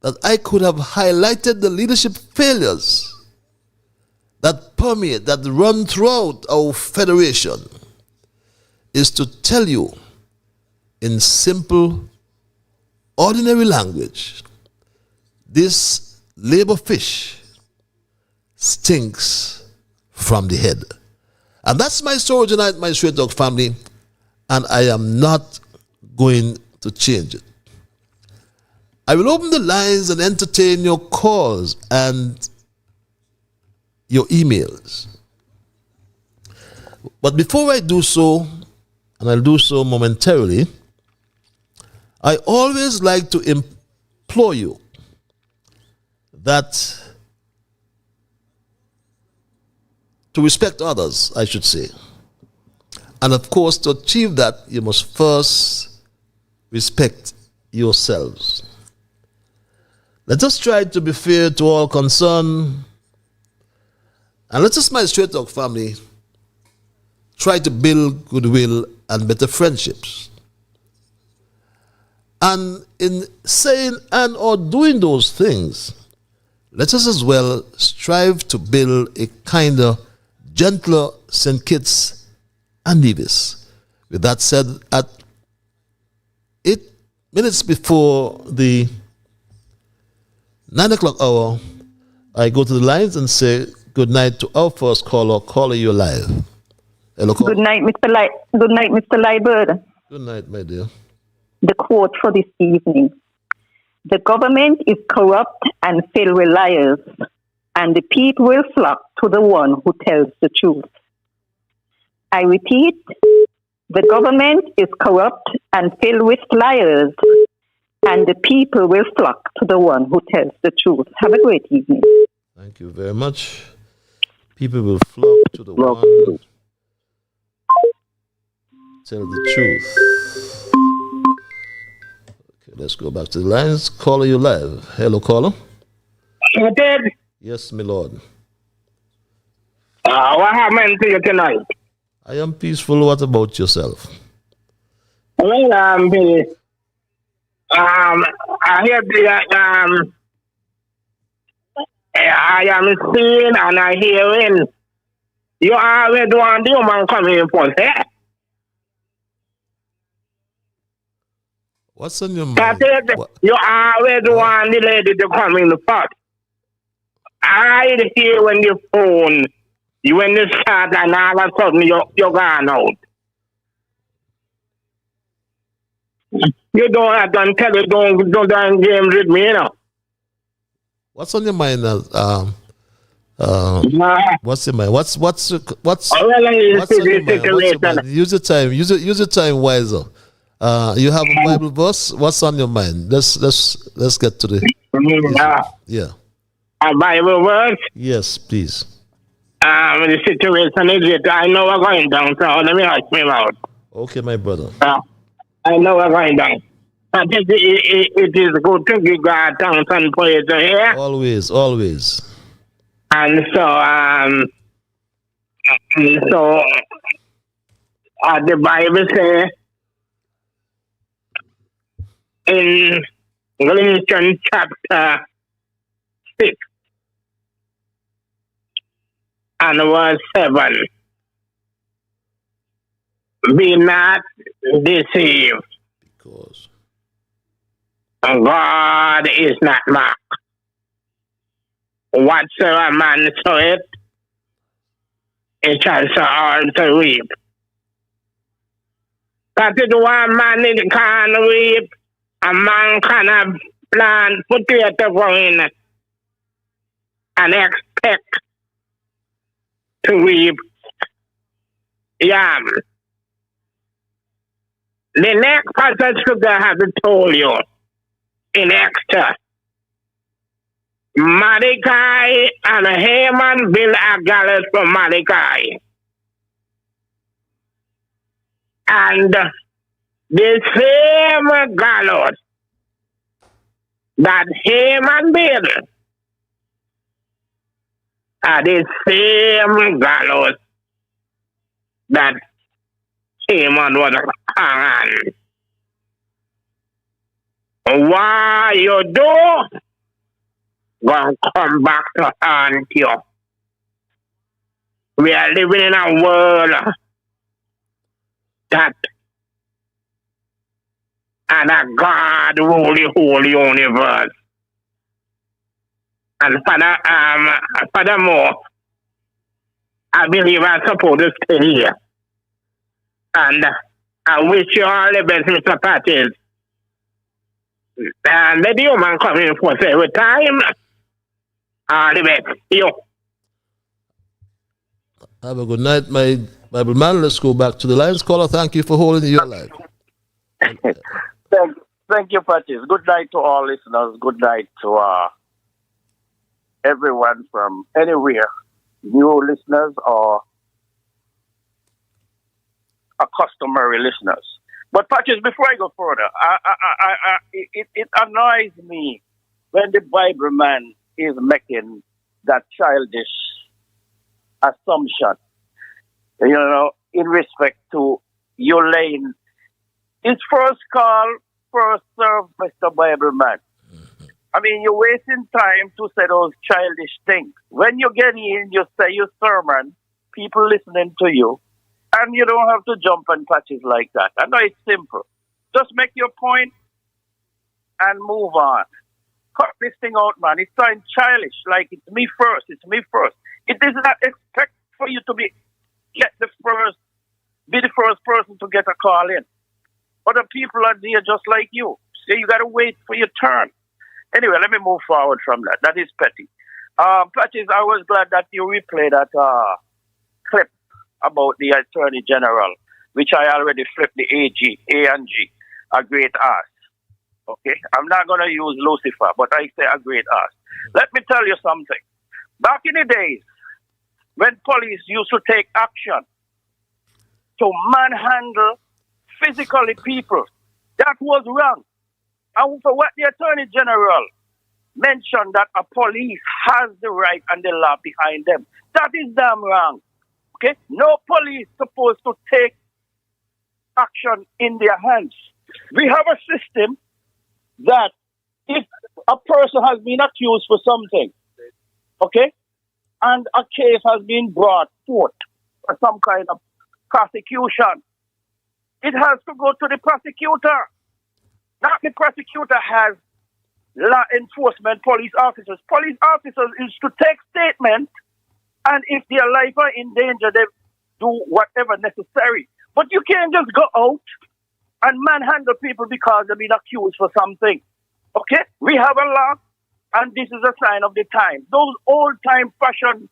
that I could have highlighted the leadership failures that permeate, that run throughout our federation, is to tell you in simple, ordinary language, this labor fish stinks from the head. And that's my story tonight, my straight dog family, and I am not going to change it. I will open the lines and entertain your calls and your emails. But before I do so, and I'll do so momentarily, I always like to implore you that to respect others, I should say. And of course, to achieve that, you must first respect yourselves. Let us try to be fair to all concerned. And let us, my straight dog family, try to build goodwill and better friendships. And in saying and or doing those things, let us as well strive to build a kinder, gentler St. Kitts and Nevis. With that said, at 8 minutes before the 9 o'clock hour, I go to the lines and say good night to our first caller. Caller, you're live. Hello, caller. Good night, Mr. Good night, Mr. Liburd. Good night, my dear. The quote for this evening: "The government is corrupt and filled with liars, and the people will flock to the one who tells the truth." I repeat, the government is corrupt and filled with liars, and the people will flock to the one who tells the truth. Have a great evening. Thank you very much. People will flock to the one who tells the truth. Okay, let's go back to the lines. Caller, you live. Hello, caller. Ted, Yes, my lord. what happened to you tonight? I am peaceful. What about yourself? Well, I hear the, I am seeing and I hearing you always want the human coming for that. What's on your mind? That's it. What? You always want the lady to come in the pot. I hear when you phone, you when you start and all of a sudden you're gone out. You don't have to tell you don't game with me, you know. What's on your mind? What's in mind? What's well, on your mind? What's your mind? Use your time wiser. You have a Bible verse. What's on your mind? Let's get to the yeah. A Bible verse. Yes, please. The situation is it. I know we're going down, so let me ask me out. Okay, my brother. I know we're going down. I think it is good to give God thanks and praise here. Always, always. And so, the Bible says in Galatians chapter 6 and verse 7, be not deceived. Because God is not mocked. Whatsoever man soweth, it shall also reap. That is why man can reap, a man cannot plant potato growing and expect to reap yam. The next passage scripture I have told you in Exodus, Mordecai and Haman built a gallows for Mordecai. And the same gallows that Haman built are the same gallows that Haman was hanging. Why you do? Gonna come back to haunt you. We are living in a world that and a God rule the whole universe. And furthermore, I believe I'm supposed to stay here. And I wish you all the best, Mr. Patches. And let the human come in for every time. All the best. You. Have a good night, my Bible man. Let's go back to the lines. Caller, thank you for holding your line. Thank you, Patches. Good night to all listeners. Good night to everyone from anywhere, new listeners or customary listeners. But Patches, before I go further, it annoys me when the Bible man is making that childish assumption, in respect to you laying. It's first call, first serve, Mr. Bible man. I mean, you're wasting time to say those childish things. When you get in, you say your sermon, people listening to you, and you don't have to jump on Patches like that. I know it's simple. Just make your point and move on. Cut this thing out, man. It's sounds childish, like it's me first. It is not expect for you to be the first person to get a call in. Other people are there just like you. So you got to wait for your turn. Anyway, let me move forward from that. That is petty. Patches, I was glad that you replayed that clip about the Attorney General, which I already flipped the A and G, a great ass. Okay? I'm not going to use Lucifer, but I say a great ass. Let me tell you something. Back in the days, when police used to take action to manhandle physically people, that was wrong. And for what the Attorney General mentioned that a police has the right and the law behind them, that is damn wrong. Okay? No police supposed to take action in their hands. We have a system that if a person has been accused for something, okay, and a case has been brought forth for some kind of prosecution, it has to go to the prosecutor. Not the prosecutor has law enforcement police officers. Police officers is to take statement, and if their life are in danger, they do whatever necessary. But you can't just go out and manhandle people because they've been accused for something. Okay? We have a law, and this is a sign of the time. Those old-time fashion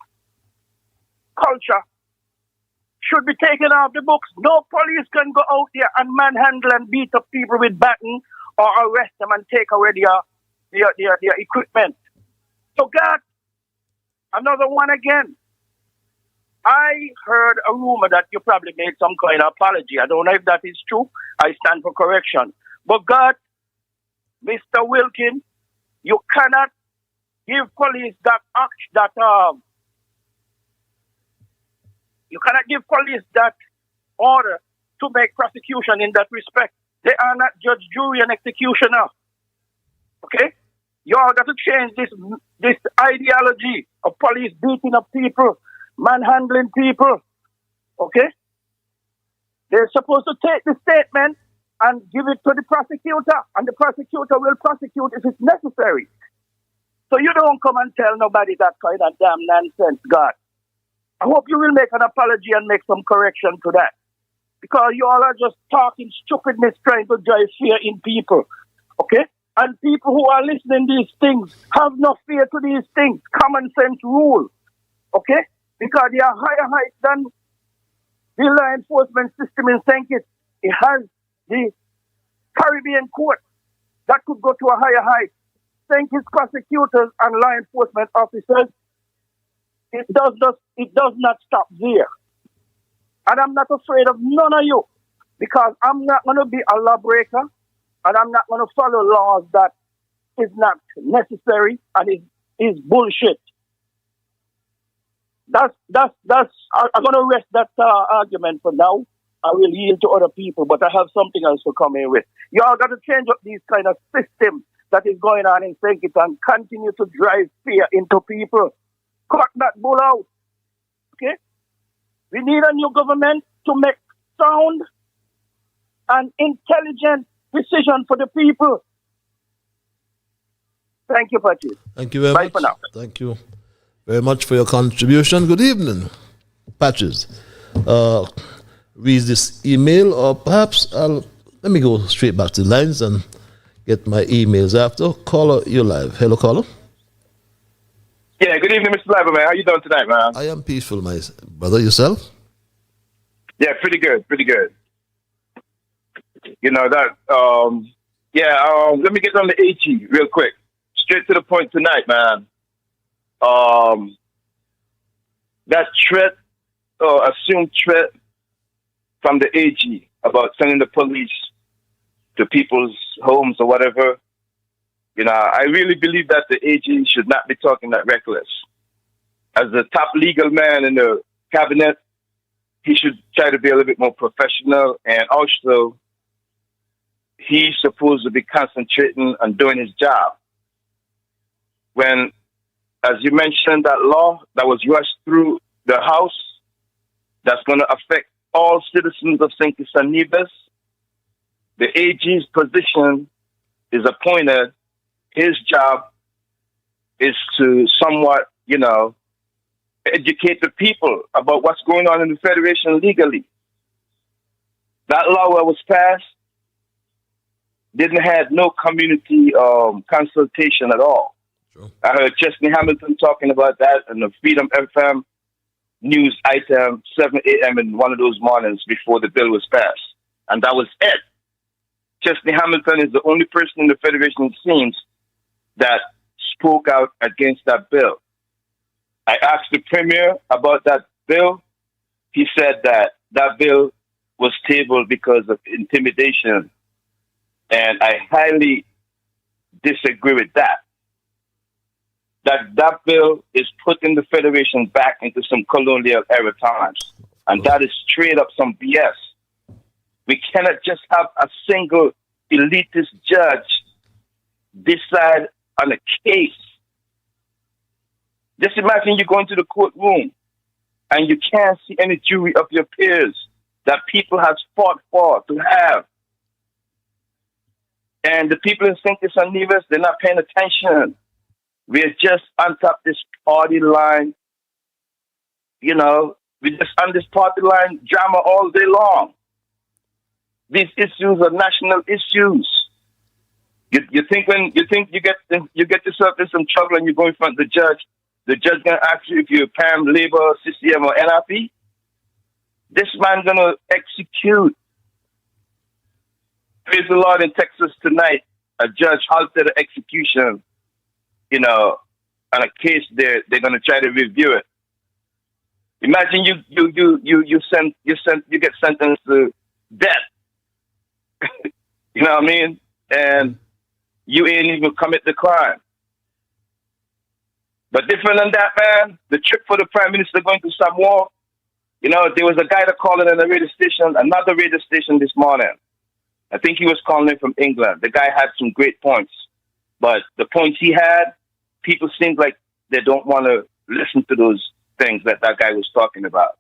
culture should be taken off the books. No police can go out there and manhandle and beat up people with baton or arrest them and take away their equipment. So God, another one again. I heard a rumor that you probably made some kind of apology. I don't know if that is true. I stand for correction. But God, Mr. Wilkin, you cannot give police you cannot give police that order to make prosecution in that respect. They are not judge, jury, and executioner. Okay? You all got to change this ideology of police beating up people, manhandling people. Okay? They're supposed to take the statement and give it to the prosecutor, and the prosecutor will prosecute if it's necessary. So you don't come and tell nobody that kind of damn nonsense, God. I hope you will make an apology and make some correction to that. Because you all are just talking stupidness, trying to drive fear in people. Okay? And people who are listening to these things have no fear to these things. Common sense rule. Okay? Because they are higher heights than the law enforcement system in St. Kitts. It has the Caribbean court that could go to a higher height. St. Kitts prosecutors and law enforcement officers, it does not stop there. And I'm not afraid of none of you, because I'm not going to be a lawbreaker, and I'm not going to follow laws that is not necessary and is bullshit. I'm going to rest that argument for now. I will yield to other people, but I have something else to come in with. Y'all got to change up these kind of systems that is going on in St. Kitts and continue to drive fear into people. Cut that bull out. Okay? We need a new government to make sound and intelligent decision for the people. Thank you, Patrick. Thank you very Bye much. for now. Thank you very much for your contribution. Good evening, Patches. Read this email, or perhaps let me go straight back to the lines and get my emails after. Caller, you're live. Hello, caller. Yeah, good evening, Mr. Liburd, man. How you doing tonight, man? I am peaceful, my brother. Yourself? Yeah, pretty good, pretty good. You know that. Let me get on the AG real quick. Straight to the point tonight, man. That threat, or assumed threat from the AG about sending the police to people's homes or whatever. You know, I really believe that the AG should not be talking that reckless. As the top legal man in the cabinet, he should try to be a little bit more professional, and also he's supposed to be concentrating on doing his job. When, as you mentioned, that law that was rushed through the House, that's going to affect all citizens of St. Kitts and Nevis, the AG's position is appointed. His job is to somewhat, educate the people about what's going on in the Federation legally. That law that was passed didn't have no community consultation at all. Sure. I heard Chesney Hamilton talking about that in the Freedom FM news item 7 a.m. in one of those mornings before the bill was passed. And that was it. Chesney Hamilton is the only person in the Federation, it seems, that spoke out against that bill. I asked the Premier about that bill. He said that that bill was tabled because of intimidation. And I highly disagree with that. That bill is putting the Federation back into some colonial era times. And that is straight up some BS. We cannot just have a single elitist judge decide on a case. Just imagine you go into the courtroom and you can't see any jury of your peers that people have fought for to have. And the people in St. Kitts and Nevis, they're not paying attention. We're just on top of this party line. We're just on this party line drama all day long. These issues are national issues. You think you get yourself in some trouble and you go in front of the judge gonna ask you if you're PAM, Labour, CCM, or NRP? This man gonna execute. Praise the Lord, in Texas tonight, a judge halted the execution. On a case they're gonna try to review it. Imagine you get sentenced to death. You know what I mean? And you ain't even commit the crime. But different than that, man, the trip for the Prime Minister going to Samoa, you know, there was a guy that called in on a radio station, another radio station this morning. I think he was calling in from England. The guy had some great points. But the points he had, people seemed like they don't want to listen to those things that guy was talking about.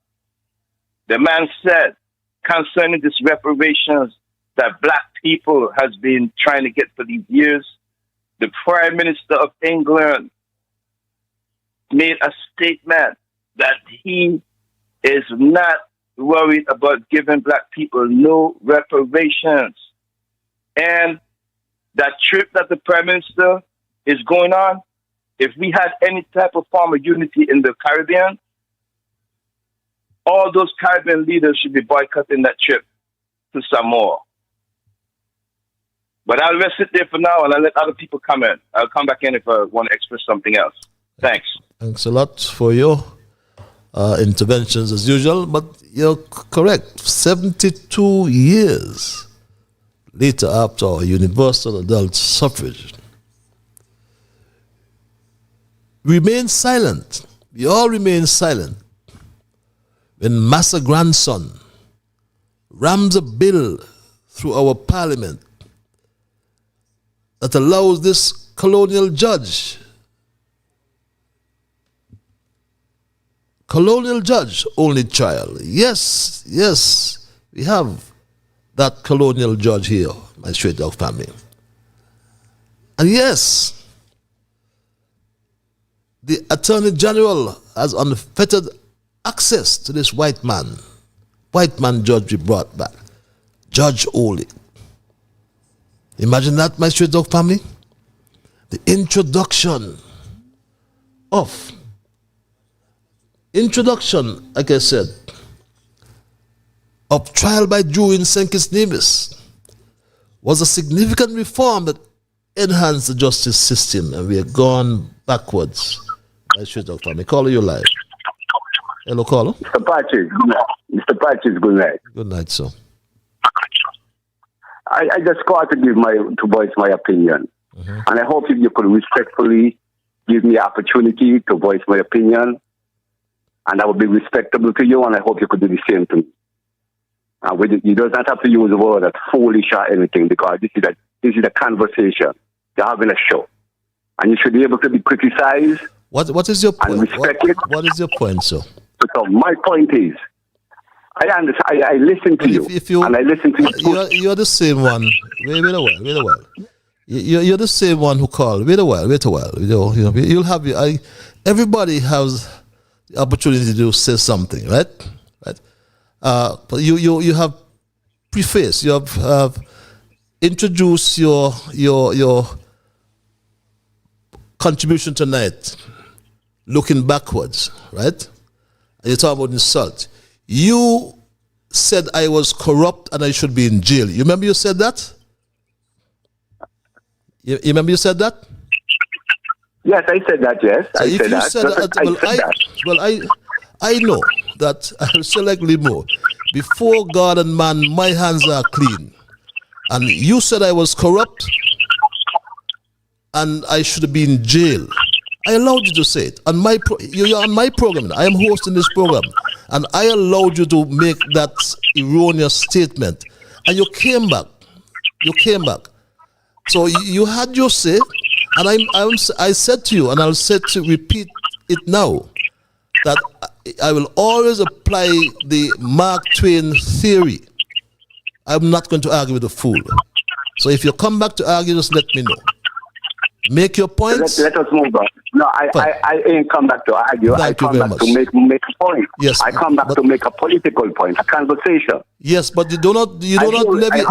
The man said, concerning this reparations that black people has been trying to get for these years, the Prime Minister of England made a statement that he is not worried about giving black people no reparations. And that trip that the Prime Minister is going on, if we had any type of form of unity in the Caribbean, all those Caribbean leaders should be boycotting that trip to Samoa. But I'll rest it there for now and I'll let other people come in. I'll come back in if I want to express something else. Thanks. Thanks a lot for your interventions as usual, but you're correct. 72 years later, after universal adult suffrage, remain silent. We all remain silent when Massa grandson rams a bill through our parliament that allows this colonial judge only trial. Yes, we have that colonial judge here, my straight dog family. And yes, the Attorney General has unfettered access to this white man judge we brought back, Judge Oley. Imagine that, my straight dog family. The introduction, like I said, of trial by jury in St. Kitts Nevis was a significant reform that enhanced the justice system, and we are gone backwards. My straight dog family. Caller, you live. Hello, caller. Mr. Patches, good night. Good night, sir. I just called to voice my opinion. Mm-hmm. And I hope if you could respectfully give me opportunity to voice my opinion, and I would be respectable to you, and I hope you could do the same to me. You don't have to use the word as foolish or anything, because this is a conversation. You're having a show. And you should be able to be criticized. What is your point? And respect it. What is your point, sir? So my point is, I listen to you, and I listen to you. You're the same one. Wait a while. You're the same one who called. Wait a while. You'll have everybody has the opportunity to say something, right? But you have prefaced. You have introduced your contribution tonight, looking backwards, right? And you talk about insult. You said I was corrupt and I should be in jail. You remember you said that? You remember you said that? Yes, I said that, yes. So if you said that, I know that I'll say like Limo, before God and man, my hands are clean. And you said I was corrupt and I should be in jail. I allowed you to say it. You're on my program. I am hosting this program. And I allowed you to make that erroneous statement. And you came back. So you had your say. And I said to you, and I'll repeat it now, that I will always apply the Mark Twain theory. I'm not going to argue with a fool. So if you come back to argue, just let me know. Make your points. Let us move on. No, I ain't come back to argue. I come back to make a point. Yes, I come back to make a political point, a conversation. Yes, but you do not levy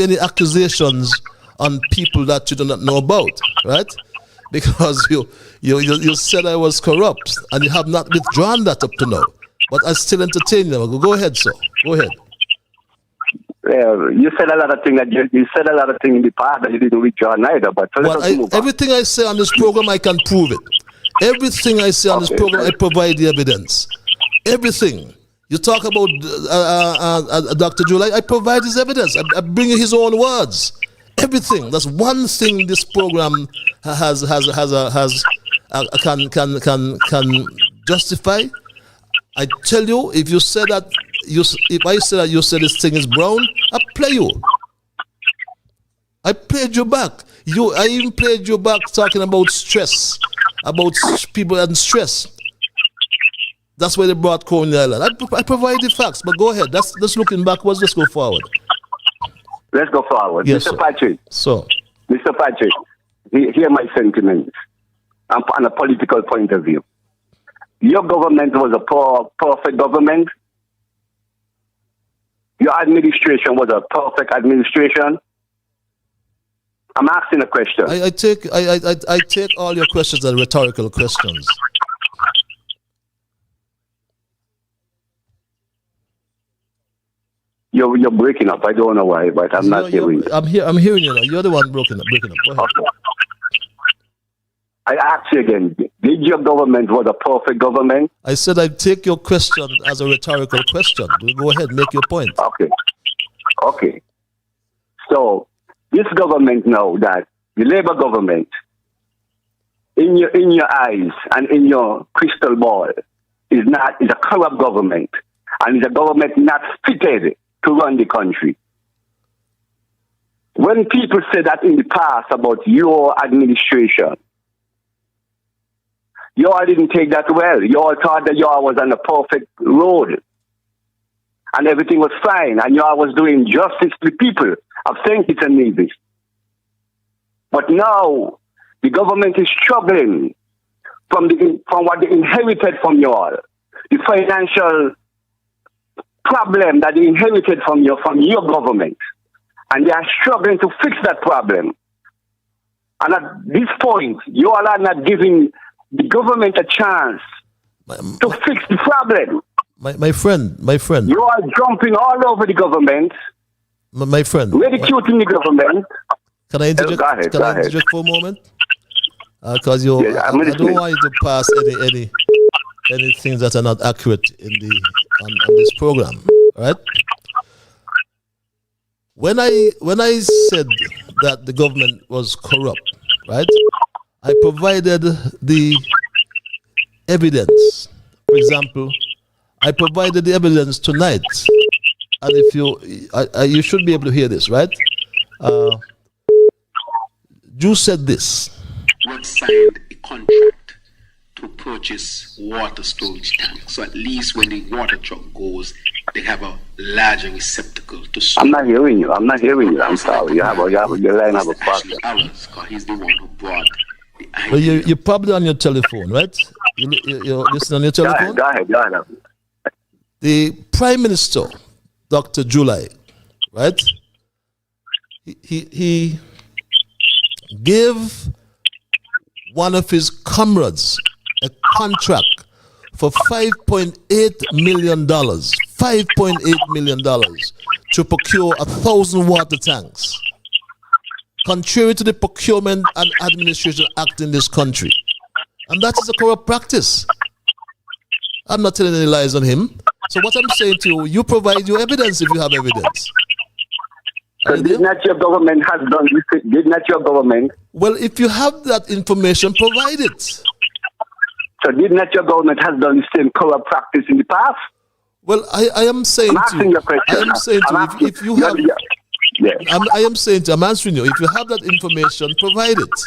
any accusations on people that you do not know about, right? Because you said I was corrupt, and you have not withdrawn that up to now. But I still entertain them. Go ahead, sir. Go ahead. You said a lot of things in the past that you didn't withdraw neither. But everything I say on this program, I can prove it. Everything I say on this program, I provide the evidence. Everything. You talk about Dr. July, I provide his evidence. I bring you his own words. Everything. That's one thing this program can justify. I tell you, if you say that, if I say that you say this thing is brown, I play you. I played you back. I even played you back talking about stress, about people and stress. That's why they brought Coney Island. I provide the facts, but go ahead. That's looking backwards. Let's go forward. Let's go forward. Yes, Mr. sir. Patrick. So, Mr. Patrick, hear my sentiments on a political point of view. Your government was a perfect government. Your administration was a perfect administration. I'm asking a question. I take all your questions as rhetorical questions. You're breaking up. I don't know why, but I'm not hearing you. I'm hearing you now. You're the one breaking up. Go ahead. Okay. I ask you again, did your government was a perfect government? I said I take your question as a rhetorical question. Go ahead, make your point. Okay. So this government now, that the Labour government, in your eyes and in your crystal ball, is a corrupt government, and is a government not fitted to run the country. When people say that in the past about your administration, you all didn't take that well. You all thought that you all was on a perfect road and everything was fine and you all was doing justice to the people of St. Kitts and Nevis. But now the government is struggling from what they inherited from you all. The financial problem that they inherited from your government. And they are struggling to fix that problem. And at this point, you all are not giving the government a chance to fix the problem. My friend. You are jumping all over the government. My friend. Ridiculing the government. Can I interject? Go ahead. I interject for a moment? Because I don't want you to pass any things that are not accurate on this program, right? When I said that the government was corrupt, right? I provided the evidence. For example, I provided the evidence tonight, and if you should be able to hear this, right? You said this. What signed a contract to purchase water storage tanks, so at least when the water truck goes, they have a larger receptacle to store. I'm not hearing you. I'm sorry. Your line have a problem. Because he's the one who brought the idea. Well, you're probably on your telephone, right? You're listening on your telephone? Go ahead. The Prime Minister, Dr. July, right? He gave one of his comrades a contract for $5.8 million to procure 1,000 water tanks, contrary to the Procurement and Administration Act in this country. And that is a corrupt practice. I'm not telling any lies on him. So what I'm saying to you, you provide your evidence if you have evidence. So did not your government has done this? Did not your government? Well, if you have that information, provide it. So did not your government has done the same corrupt practice in the past? Well, I am saying to you, I am saying to you, if you have, I am saying to you, I'm answering you, if you have that information, provide it.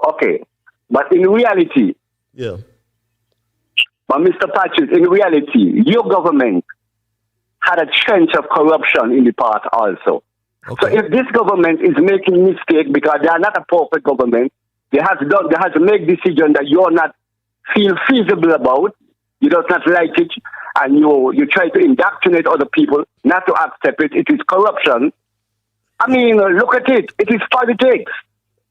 Okay, but in reality, yeah. But Mr. Patrick, in reality, your government had a trench of corruption in the past also. Okay. So if this government is making mistake because they are not a perfect government, they have to make decision that you're not feel feasible about, you do not like it, and you try to indoctrinate other people not to accept it. It is corruption. I mean, look at it. It is politics.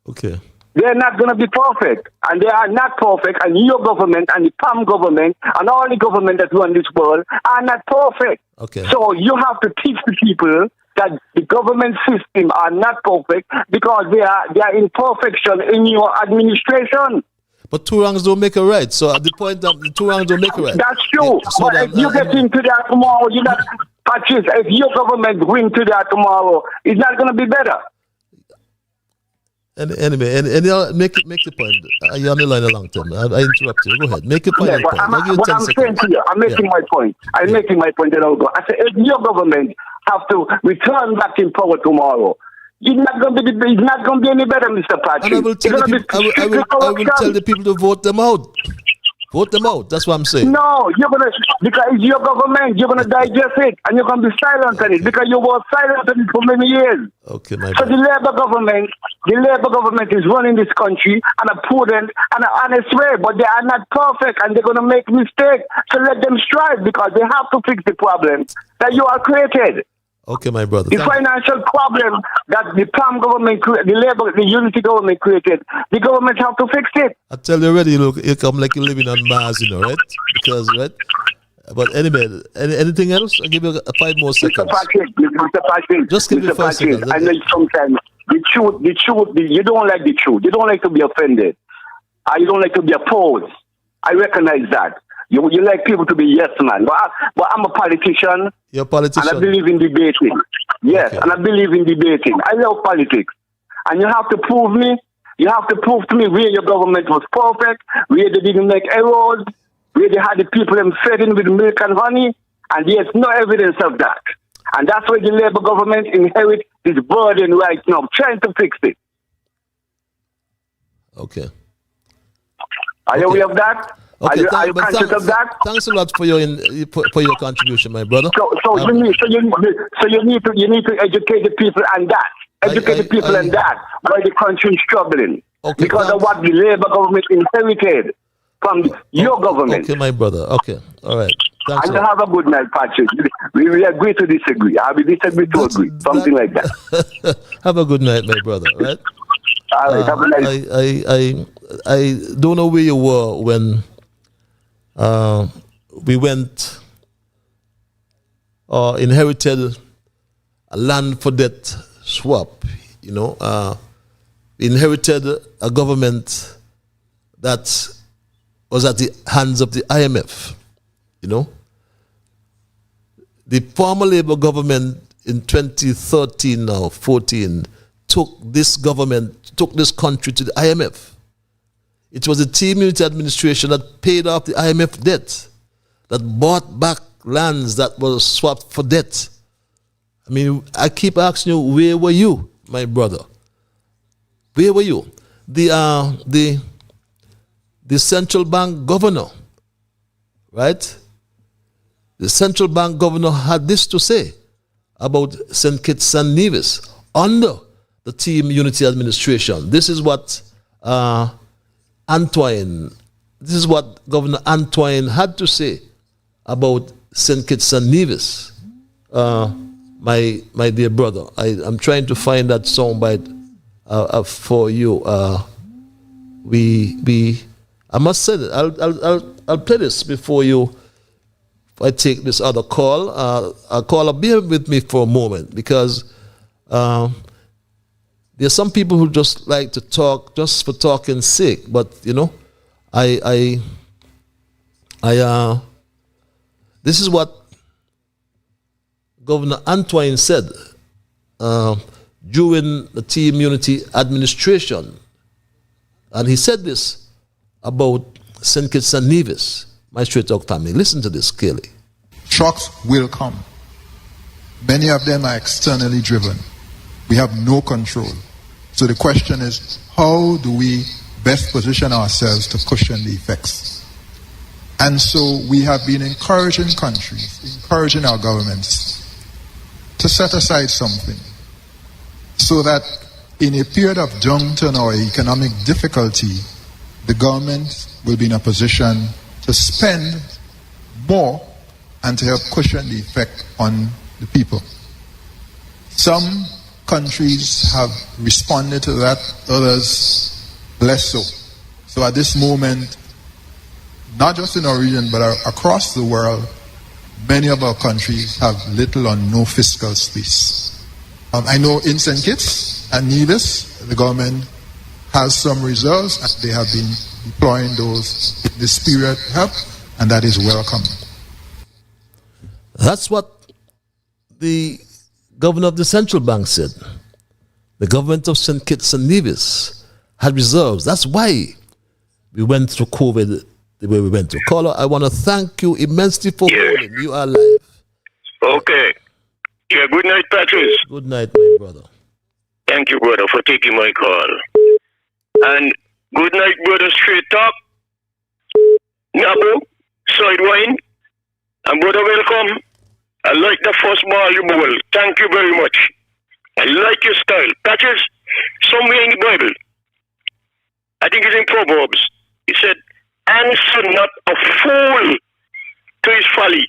Okay. They're not going to be perfect, and they are not perfect, and your government and the PAM government and all the government that run this world are not perfect. Okay. So you have to teach the people that the government system are not perfect because they are imperfection in your administration. But two wrongs don't make a right. So at the point that the two wrongs don't make a right. That's true. Yeah, so but if you get into that more, Patrice, if your government win today or tomorrow, it's not going to be better. Anyway, make the point. You're on the line a long time. I interrupt you. Go ahead. Make your point. Yeah, but I'm saying to you, I'm making my point. I'm making my point that I'll go. I say, if your government have to return back in power tomorrow, it's not going to be any better, Mr. Patrick. And I will tell the people to vote them out. Vote them out. That's what I'm saying. No, because it's your government, you're gonna digest it and you're gonna be silent on it because you were silent on it for many years. Okay, my so the Labour government is running this country in a prudent and an honest way, but they are not perfect and they're gonna make mistakes. So let them strive because they have to fix the problem that you are created. Okay, my brother. The financial problem that the PAM government, the unity government created, the government have to fix it. I tell you already, look, you come like you're living on Mars, right? Because, right? But anyway, anything else? I'll give you 5 more seconds. Mr. Patrick, just give me 5 seconds. I know sometimes the truth, you don't like the truth. You don't like to be offended. You don't like to be opposed. I recognize that. You like people to be yes man, but I'm a politician. You're a politician. And I believe in debating. Yes, okay. And I believe in debating. I love politics. And you have to prove me. You have to prove to me where your government was perfect, where they didn't make errors, where they had the people them fed in with milk and honey, and there's no evidence of that. And that's why the Labour government inherit this burden right now, trying to fix it. Okay. Are you aware of that? Okay, are you conscious of that? Thanks a lot for your contribution, my brother. So you need to educate the people on that. Educate the people on that. Why the country is struggling because of what the Labour government inherited from your government. Okay, my brother. Okay, all right. Thanks. And have a good night, Patrick. We agree to disagree. I will disagree to agree. Something like that. Have a good night, my brother. Right. All right. Have a nice. I don't know where you were when. We went inherited a land for debt swap, inherited a government that was at the hands of the IMF, The former Labour government in 2013 or 14 took this country to the IMF. It was the team unity administration that paid off the IMF debt, that bought back lands that were swapped for debt. I mean, I keep asking you, where were you, my brother? Where were you? The central bank governor, right? The central bank governor had this to say about St. Kitts and Nevis under the team unity administration. This is what Governor Antoine had to say about St. Kitts and Nevis, my dear brother. I'm trying to find that soundbite for you. I must say that I'll play this before I take this other call. Caller, bear with me for a moment because there's some people who just like to talk just for talking's sake, but this is what Governor Antoine said during the team unity administration, and he said this about St. Kitts and Nevis, my Straight Talk family. Listen to this clearly. Shocks will come. Many of them are externally driven. We have no control. So the question is, how do we best position ourselves to cushion the effects? And so we have been encouraging countries, encouraging our governments to set aside something so that in a period of downturn or economic difficulty, the government will be in a position to spend more and to help cushion the effect on the people. Some countries have responded to that, others less so. So at this moment, not just in our region, but across the world, many of our countries have little or no fiscal space. I know in St. Kitts and Nevis, the government has some reserves, and they have been deploying those in this period to help, and that is welcome. That's what the governor of the central bank said the government of St. Kitts and Nevis had reserves. That's why we went through COVID the way we went through. Caller, I want to thank you immensely for calling. You are live. Okay. Yeah, good night, Patrice. Good night, my brother. Thank you, brother, for taking my call. And good night, brother, straight talk. Nabu, Sidewine, and brother, welcome. I like the first ball you bowl. Thank you very much. I like your style. Patrice, somewhere in the Bible, I think it's in Proverbs, he said, answer not a fool to his folly,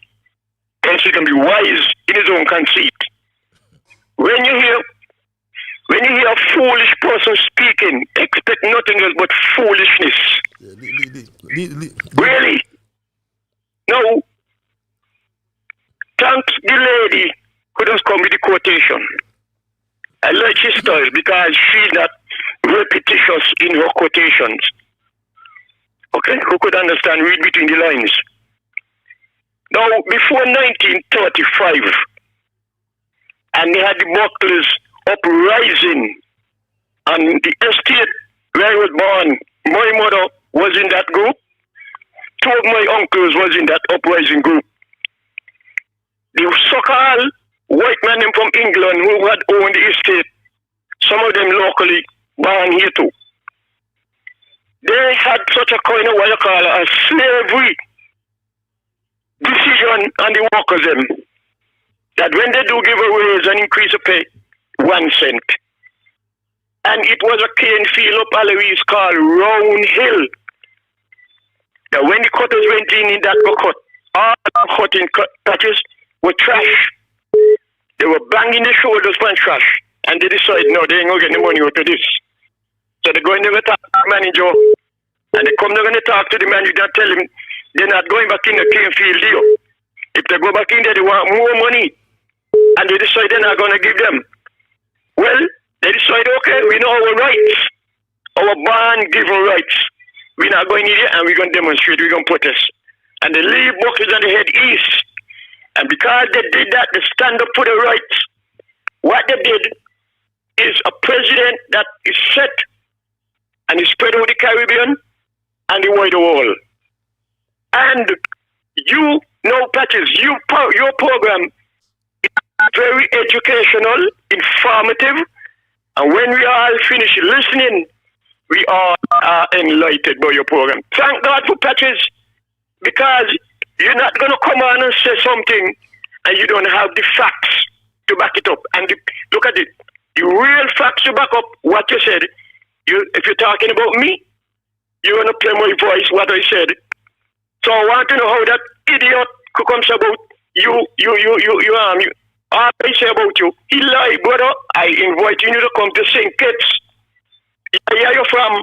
else he can be wise in his own conceit. When you hear a foolish person speaking, expect nothing else but foolishness. Really? No. Thanks the lady who does come with the quotation. I like his style because she's not repetitious in her quotations. Okay? Who could understand, read between the lines. Now, before 1935, and they had the bucklers uprising on the estate where I was born. My mother was in that group. Two of my uncles was in that uprising group. The so-called white men from England who had owned the estate, some of them locally born here too. They had such a kind of what you call a slavery decision on the workers them, that when they do give a raise and increase the pay, 1 cent. And it was a cane field up Alois called Round Hill. That when the cutters went in that cut, all the cutting patches were trash. They were banging their shoulders for trash. And they decided, no, they ain't going to get the money out of this. So they go in there to talk to the manager. And they come there and they talk to the manager and tell him they're not going back in the cane field deal. If they go back in there, they want more money. And they decide they're not going to give them. Well, they decide, okay, we know our rights. Our bond-given rights. We're not going in here and we're going to demonstrate, we're going to protest. And they leave buckets and they head east. And because they did that, they stand up for their rights. What they did is a president that is set and is spread over the Caribbean and the wider world. And you know, Patches, your program is very educational, informative, and when we all finish listening, we all are enlightened by your program. Thank God for Patches, because you're not going to come on and say something and you don't have the facts to back it up. And look at it. The real facts to back up what you said. If you're talking about me, you're going to play my voice, what I said. So I want to know how that idiot could come about you. All I say about you, he lied, brother. I invite you to come to St. Kitts. Where are you from?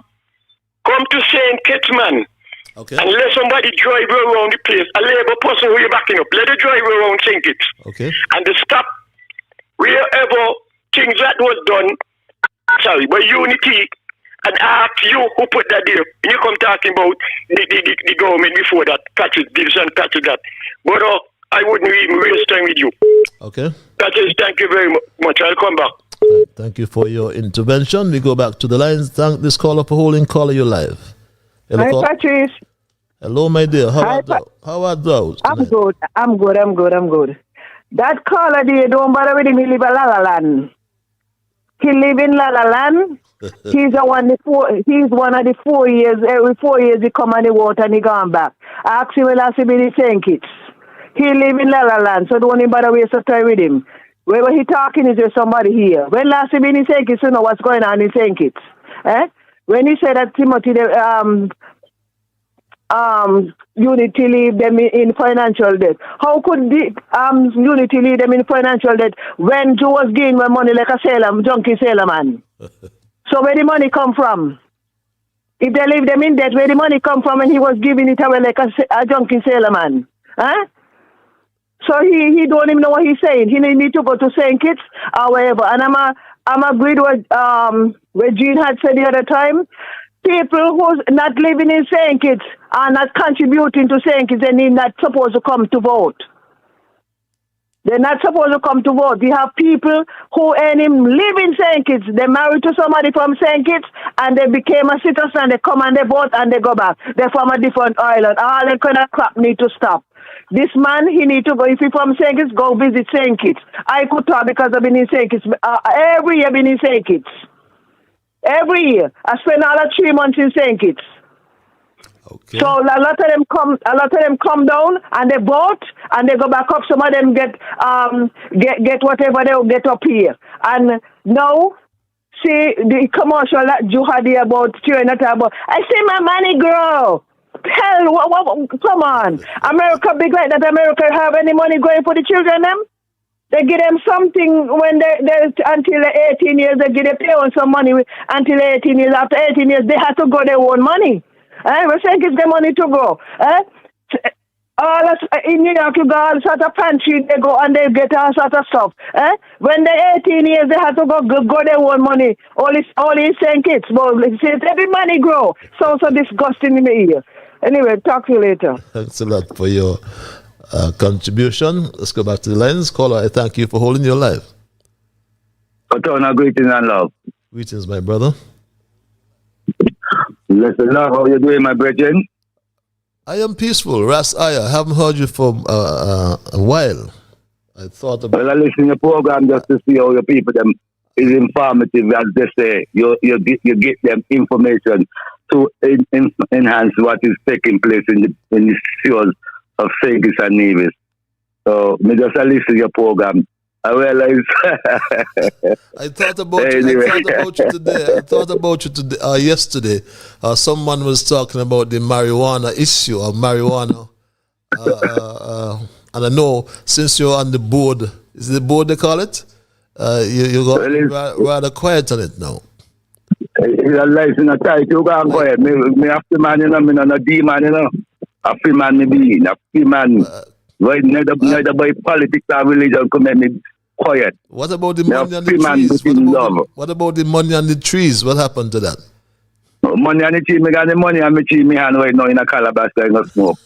Come to St. Kitts, man. Okay. And let somebody drive you around the place. A labor person who you're backing up. Let it drive you around St. Kitts. Okay. And to stop wherever things that was done, sorry, by unity, and ask you who put that there. You come talking about the government before that, patches this and patches that. But I wouldn't even waste time with you. Okay. Patches, thank you very much. I'll come back. Thank you for your intervention. We go back to the lines. Thank this caller for holding. Caller, you live. Hello, hi, caller. Patrice. Hello, my dear. How are those? I'm good. That caller there, don't bother with him. He live in La La Land. He live in La La Land. He's one of the 4 years. Every 4 years he come on the water and he gone back. Ask him when last he been in St. Kitts. He live in La La Land, so don't even bother waste your time with him. Where he talking is with somebody here. When last he been in St. Kitts, you know what's going on in St. Kitts. When he said that Timothy Unity leave them in financial debt. How could the Unity leave them in financial debt when Joe was giving my money like a junkie sailor man? So where the money come from? If they leave them in debt, where the money come from and he was giving it away like a junkie sailor man? So he don't even know what he's saying. He need to go to St. Kitts or wherever. And I'm agreed with what Jean had said the other time. People who's not living in St. Kitts are not contributing to St. Kitts and they're not supposed to come to vote. They're not supposed to come to vote. We have people who live in St. Kitts. They married to somebody from St. Kitts and they became a citizen. They come and they vote and they go back. They're from a different island. All that kind of crap need to stop. This man, he need to go. If he's from St. Kitts, go visit St. Kitts. I could talk because I've been in St. Kitts. Every year I've been in St. Kitts. Every year. I spend all of 3 months in St. Kitts. Okay. So a lot of them come down and they vote and they go back up. Some of them get whatever they'll get up here. And now, see the commercial that you had here about I see my money grow. Hell, come on. America big like that. America have any money going for the children them? They give them something when they until 18 years, they give them pay on some money until 18 years. After 18 years, they have to go their own money. We think it's the money to go. In New York, you go all sort of pantry, they go and they get all sort of stuff. When they're 18 years, they have to go their own money. All in St. Kitts. But every money grow. So disgusting in the ear. Anyway, talk to you later. Thanks a lot for your contribution. Let's go back to the lines. Caller, I thank you for holding your life. Greetings and love. Greetings, my brother. Listen, love, how you doing, my brethren? I am peaceful. Ras Aya, I haven't heard you for a while. I thought about... Well, I listen to your program just to see how your people them is informative, as they say. You get them information to enhance what is taking place in the shores of St. Kitts and Nevis. So, me just listen to your program. I realize. I thought about you today. Yesterday, someone was talking about the marijuana issue of marijuana, and I know since you're on the board, is it the board they call it? You got rather quiet on it now. It's a license a tight. You go quiet. Me have to man, you know. Me not a demon, you know. A free man me be. A free man. Right? Neither by politics or religion come make me quiet. What about the money on the trees? What about the money on the trees? What happened to that? Money on the tree, me got the money on my tree, me hand right now in a calabash going to smoke.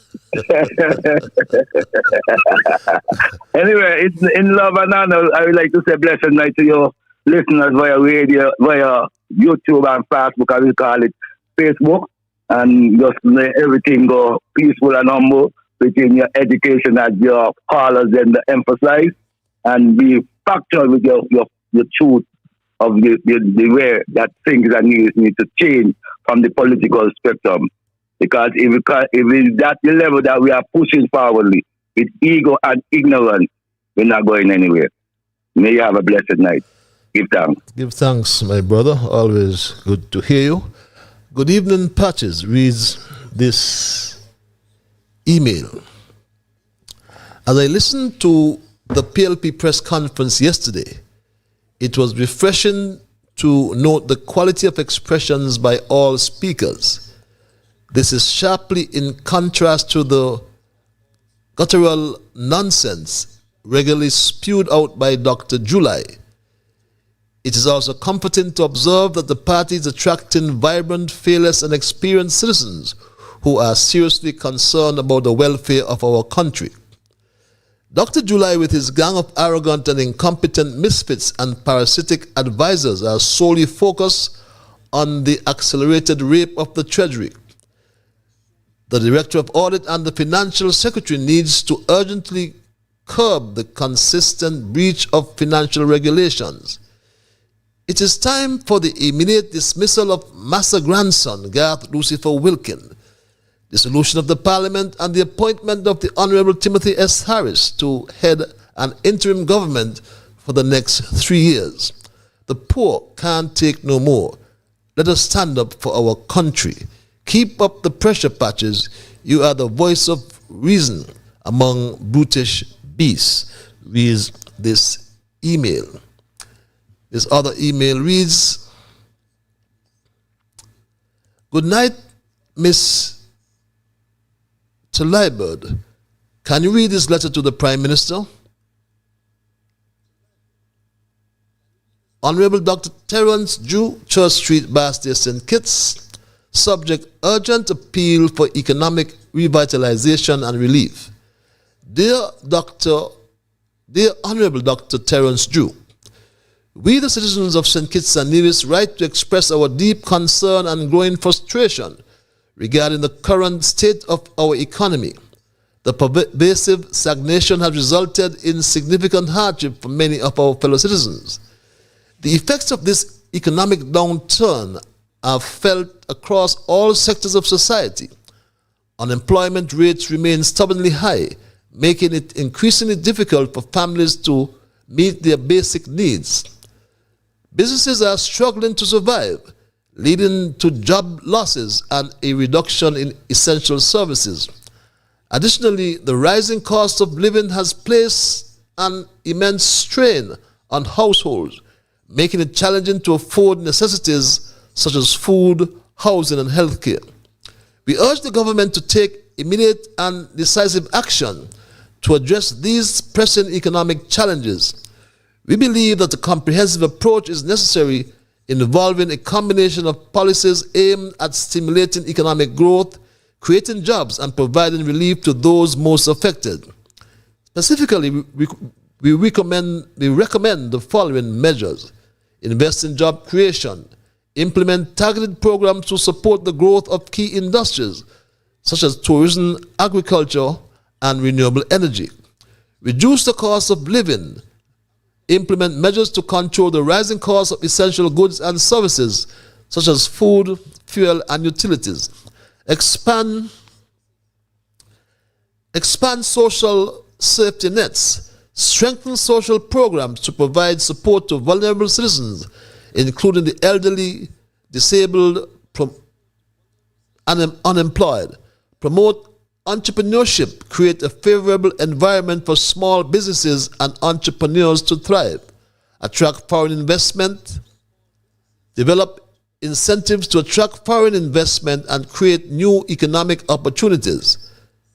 Anyway, it's in love and honor. I would like to say blessed night to your listeners via radio, via YouTube and Facebook, as we call it, Facebook, and just let everything go peaceful and humble within your education as your callers and emphasize, and be factual with your truth of the way that things and news need to change from the political spectrum. Because if it's that the level that we are pushing forwardly with ego and ignorance, we're not going anywhere. May you have a blessed night. Give thanks. Give thanks, my brother. Always good to hear you. Good evening, Patches reads this email. As I listened to the PLP press conference yesterday, it was refreshing to note the quality of expressions by all speakers. This is sharply in contrast to the guttural nonsense regularly spewed out by Dr. July. It is also comforting to observe that the party is attracting vibrant, fearless, and experienced citizens who are seriously concerned about the welfare of our country. Dr. July, with his gang of arrogant and incompetent misfits and parasitic advisors, are solely focused on the accelerated rape of the Treasury. The Director of Audit and the Financial Secretary needs to urgently curb the consistent breach of financial regulations. It is time for the immediate dismissal of Massa grandson, Garth Lucifer Wilkin, dissolution of the Parliament, and the appointment of the Honorable Timothy S. Harris to head an interim government for the next 3 years. The poor can't take no more. Let us stand up for our country. Keep up the pressure, Patches. You are the voice of reason among brutish beasts. Reads this email. This other email reads, good night, Miss to Liburd. Can you read this letter to the Prime Minister? Honorable Dr. Terence Jew, Church Street, Bastia, St. Kitts. Subject, urgent appeal for economic revitalization and relief. Dear Dr. Dear Honorable Dr. Terence Drew, we, the citizens of St. Kitts and Nevis, write to express our deep concern and growing frustration regarding the current state of our economy. The pervasive stagnation has resulted in significant hardship for many of our fellow citizens. The effects of this economic downturn are felt across all sectors of society. Unemployment rates remain stubbornly high, making it increasingly difficult for families to meet their basic needs. Businesses are struggling to survive, leading to job losses and a reduction in essential services. Additionally, the rising cost of living has placed an immense strain on households, making it challenging to afford necessities such as food, housing, and healthcare. We urge the government to take immediate and decisive action to address these pressing economic challenges. We believe that a comprehensive approach is necessary involving a combination of policies aimed at stimulating economic growth, creating jobs, and providing relief to those most affected. Specifically, we recommend the following measures: invest in job creation, implement targeted programs to support the growth of key industries such as tourism, agriculture, and renewable energy, reduce the cost of living, implement measures to control the rising cost of essential goods and services such as food, fuel, and utilities, expand social safety nets, strengthen social programs to provide support to vulnerable citizens, including the elderly, disabled, unemployed, promote entrepreneurship, create a favorable environment for small businesses and entrepreneurs to thrive, attract foreign investment, develop incentives to attract foreign investment and create new economic opportunities.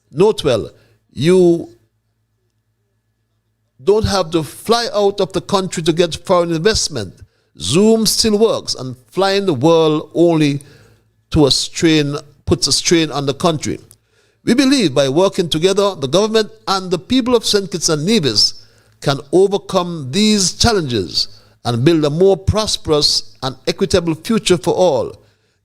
Note well, you don't have to fly out of the country to get foreign investment. Zoom still works, and flying the world only puts a strain on the country. We believe by working together, the government and the people of St. Kitts and Nevis can overcome these challenges and build a more prosperous and equitable future for all.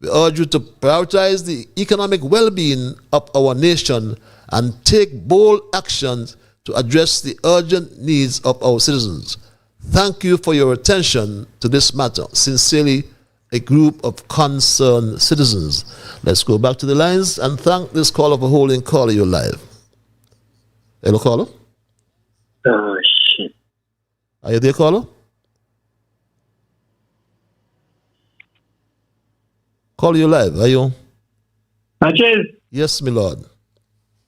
We urge you to prioritize the economic well-being of our nation and take bold actions to address the urgent needs of our citizens. Thank you for your attention to this matter. Sincerely, a group of concerned citizens. Let's go back to the lines and thank this caller for holding. Caller, you're live. Hello, caller. Oh, shit. Are you there, caller? Caller, you're live. Are you? Matches? Yes, my lord.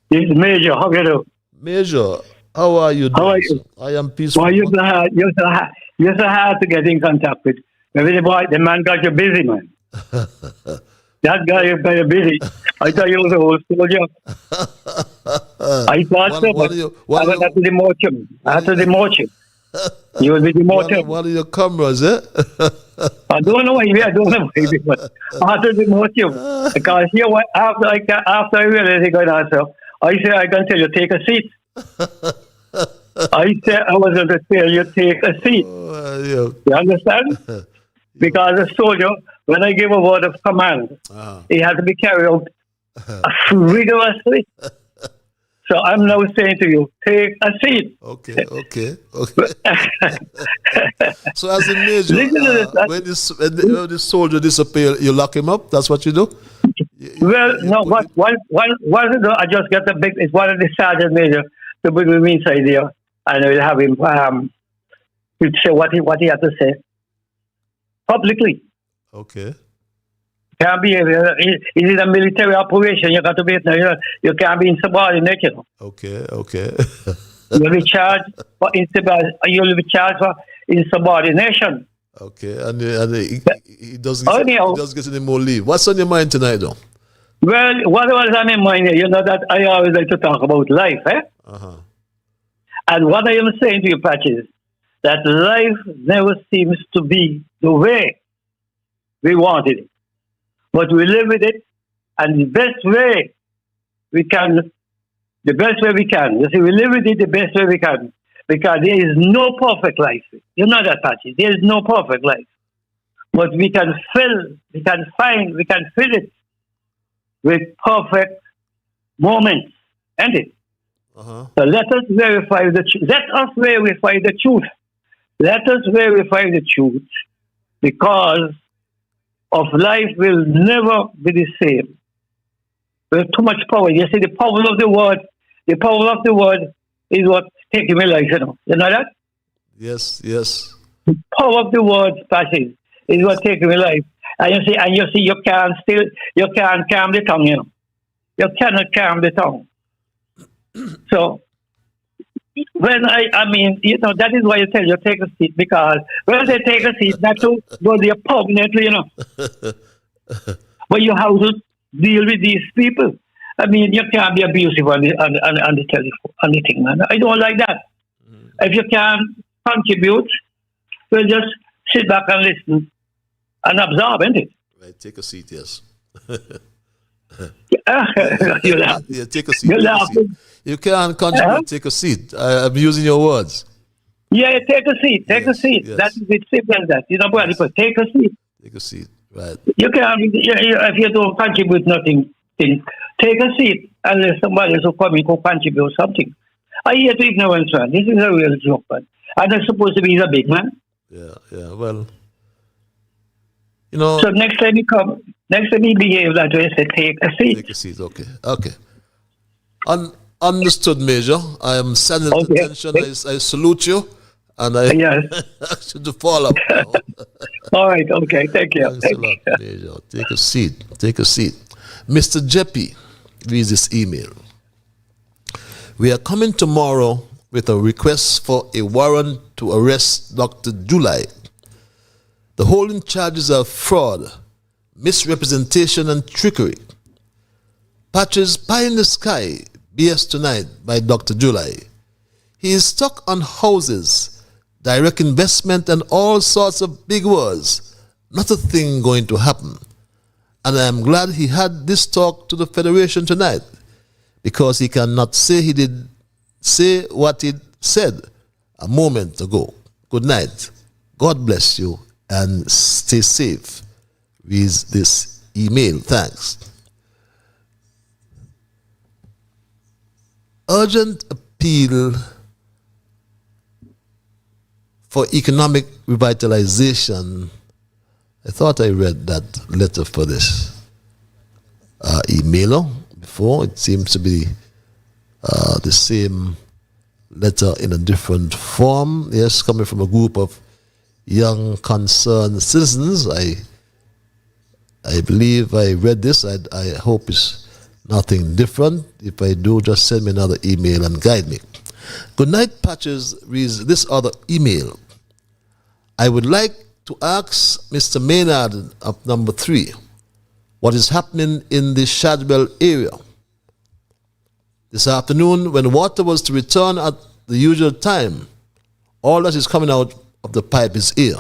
This is Major. How are you doing? Major, how are you doing? How are you? I am peaceful. Well, you're so hard to get in contact with. Maybe the man got you busy, man. That guy is very busy. I thought you was a whole soldier. I thought so, but I had to demote him. I had to demote him. You will be demoted. One of your cameras, eh? I don't know maybe, but I had to demote him. Because here, after I realized he got an answer, I said, I can tell you, take a seat. I said, I was going to tell you, take a seat. You understand? Because a soldier, when I give a word of command, it has to be carried out rigorously. So I'm now saying to you, take a seat. Okay. So as a major, when the soldier disappears, you lock him up? That's what you do? I just get it's one of the sergeant major to bring him inside there, and I will have him to say what he had to say publicly. Okay. Can't be. It is a military operation. You got to be. You can't be insubordinate. You know. Okay. You'll be charged for insubordination. Okay, and he doesn't get any more leave. What's on your mind tonight, though? Well, what was on my mind here? You know that I always like to talk about life, eh? And what I am saying to you, Patches, that life never seems to be the way we wanted it. But we live with it, and the best way we can. You see, we live with it the best way we can. because there is no perfect life. You know that, Patsy. There is no perfect life. But we can fill it with perfect moments, isn't it? Uh-huh. So let us verify the truth. Let us verify the truth. Let us verify the truth, because of life will never be the same. There's too much power. You see, the power of the word is what taking my life, you know. You know that? Yes, yes. The power of the word, Patsy, is what taking my life. And you see, you can't calm the tongue, you know. You cannot calm the tongue. So when that is why you tell you take a seat, because when they take a seat, that too goes there permanently, you know. But you have to deal with these people. I mean, you can't be abusive on the telephone, on the thing, man. I don't like that. If you can contribute, well, just sit back and listen and absorb, isn't it? Right, take a seat, yes. You laugh. Yeah, take a seat. You can't contribute, take a seat. I'm using your words. Yeah, take a seat. Take a seat. Yes. That is it, simple as that. You know, but take a seat. Take a seat, right. You can't, if you don't contribute nothing, take a seat unless somebody else will come in and contribute something. I hear to ignorance, man. This is a real joke, man. And I'm supposed to be a big man. Yeah, well, you know. So next time he behave that way, say take a seat. Take a seat, okay. Understood, Major. I am sending attention. I salute you, and I ask you to follow. All right, okay, thank you. Thanks a lot, Major. Take a seat. Mr. Jeppy reads this email. We are coming tomorrow with a request for a warrant to arrest Dr. July. The holding charges are fraud, misrepresentation, and trickery. Patches Pie in the Sky, BS Tonight by Dr. July. He is stuck on houses, direct investment, and all sorts of big words. Not a thing going to happen. And I am glad he had this talk to the Federation tonight, because he cannot say he did say what he said a moment ago. Good night. God bless you and stay safe. Reads this email. Thanks. Urgent appeal for economic revitalization. I thought I read that letter for this emailer before. It seems to be the same letter in a different form. Yes, coming from a group of young concerned citizens. I believe I read this. I hope it's nothing different. If I do, just send me another email and guide me. Good night, Patches reads this other email. I would like to ask Mr. Maynard of number 3 what is happening in the Shadwell area. This afternoon, when water was to return at the usual time, all that is coming out of the pipe is air.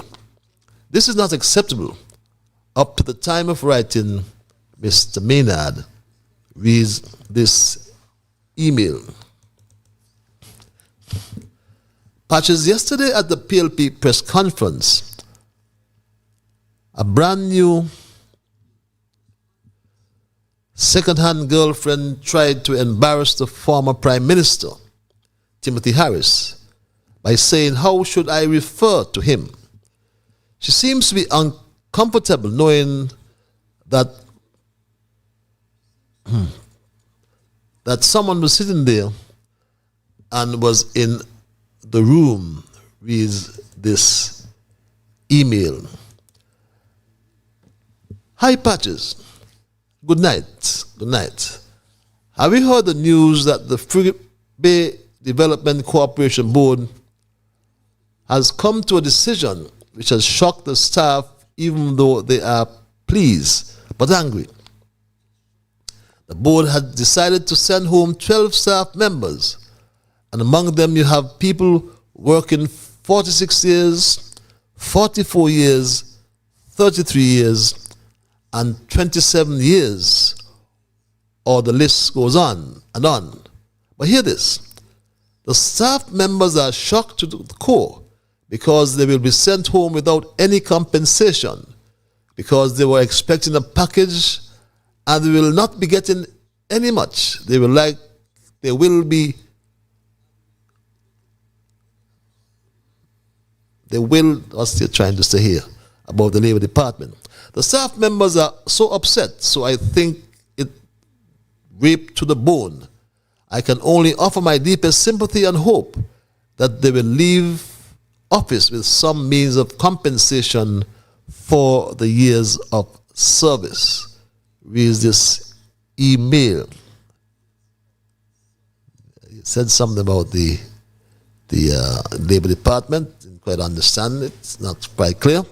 This is not acceptable. Up to the time of writing, Mr. Maynard reads this email. Patches, yesterday at the PLP press conference, a brand new second-hand girlfriend tried to embarrass the former Prime Minister, Timothy Harris, by saying, "How should I refer to him?" She seems to be uncomfortable knowing that that someone was sitting there and was in the room with this email. Hi, Patches. Good night. Good night. Have you heard the news that the Frigate Bay Development Corporation Board has come to a decision which has shocked the staff, even though they are pleased but angry? The board had decided to send home 12 staff members, and among them you have people working 46 years, 44 years, 33 years, and 27 years, or the list goes on and on. But hear this. The staff members are shocked to the core because they will be sent home without any compensation because they were expecting a package and they will not be getting any much. They will be what's they trying to say here about the Labor Department. The staff members are so upset, so I think it raped to the bone. I can only offer my deepest sympathy and hope that they will leave office with some means of compensation for the years of service. Reads this email. It said something about the Labor Department. Didn't quite understand it. It's not quite clear.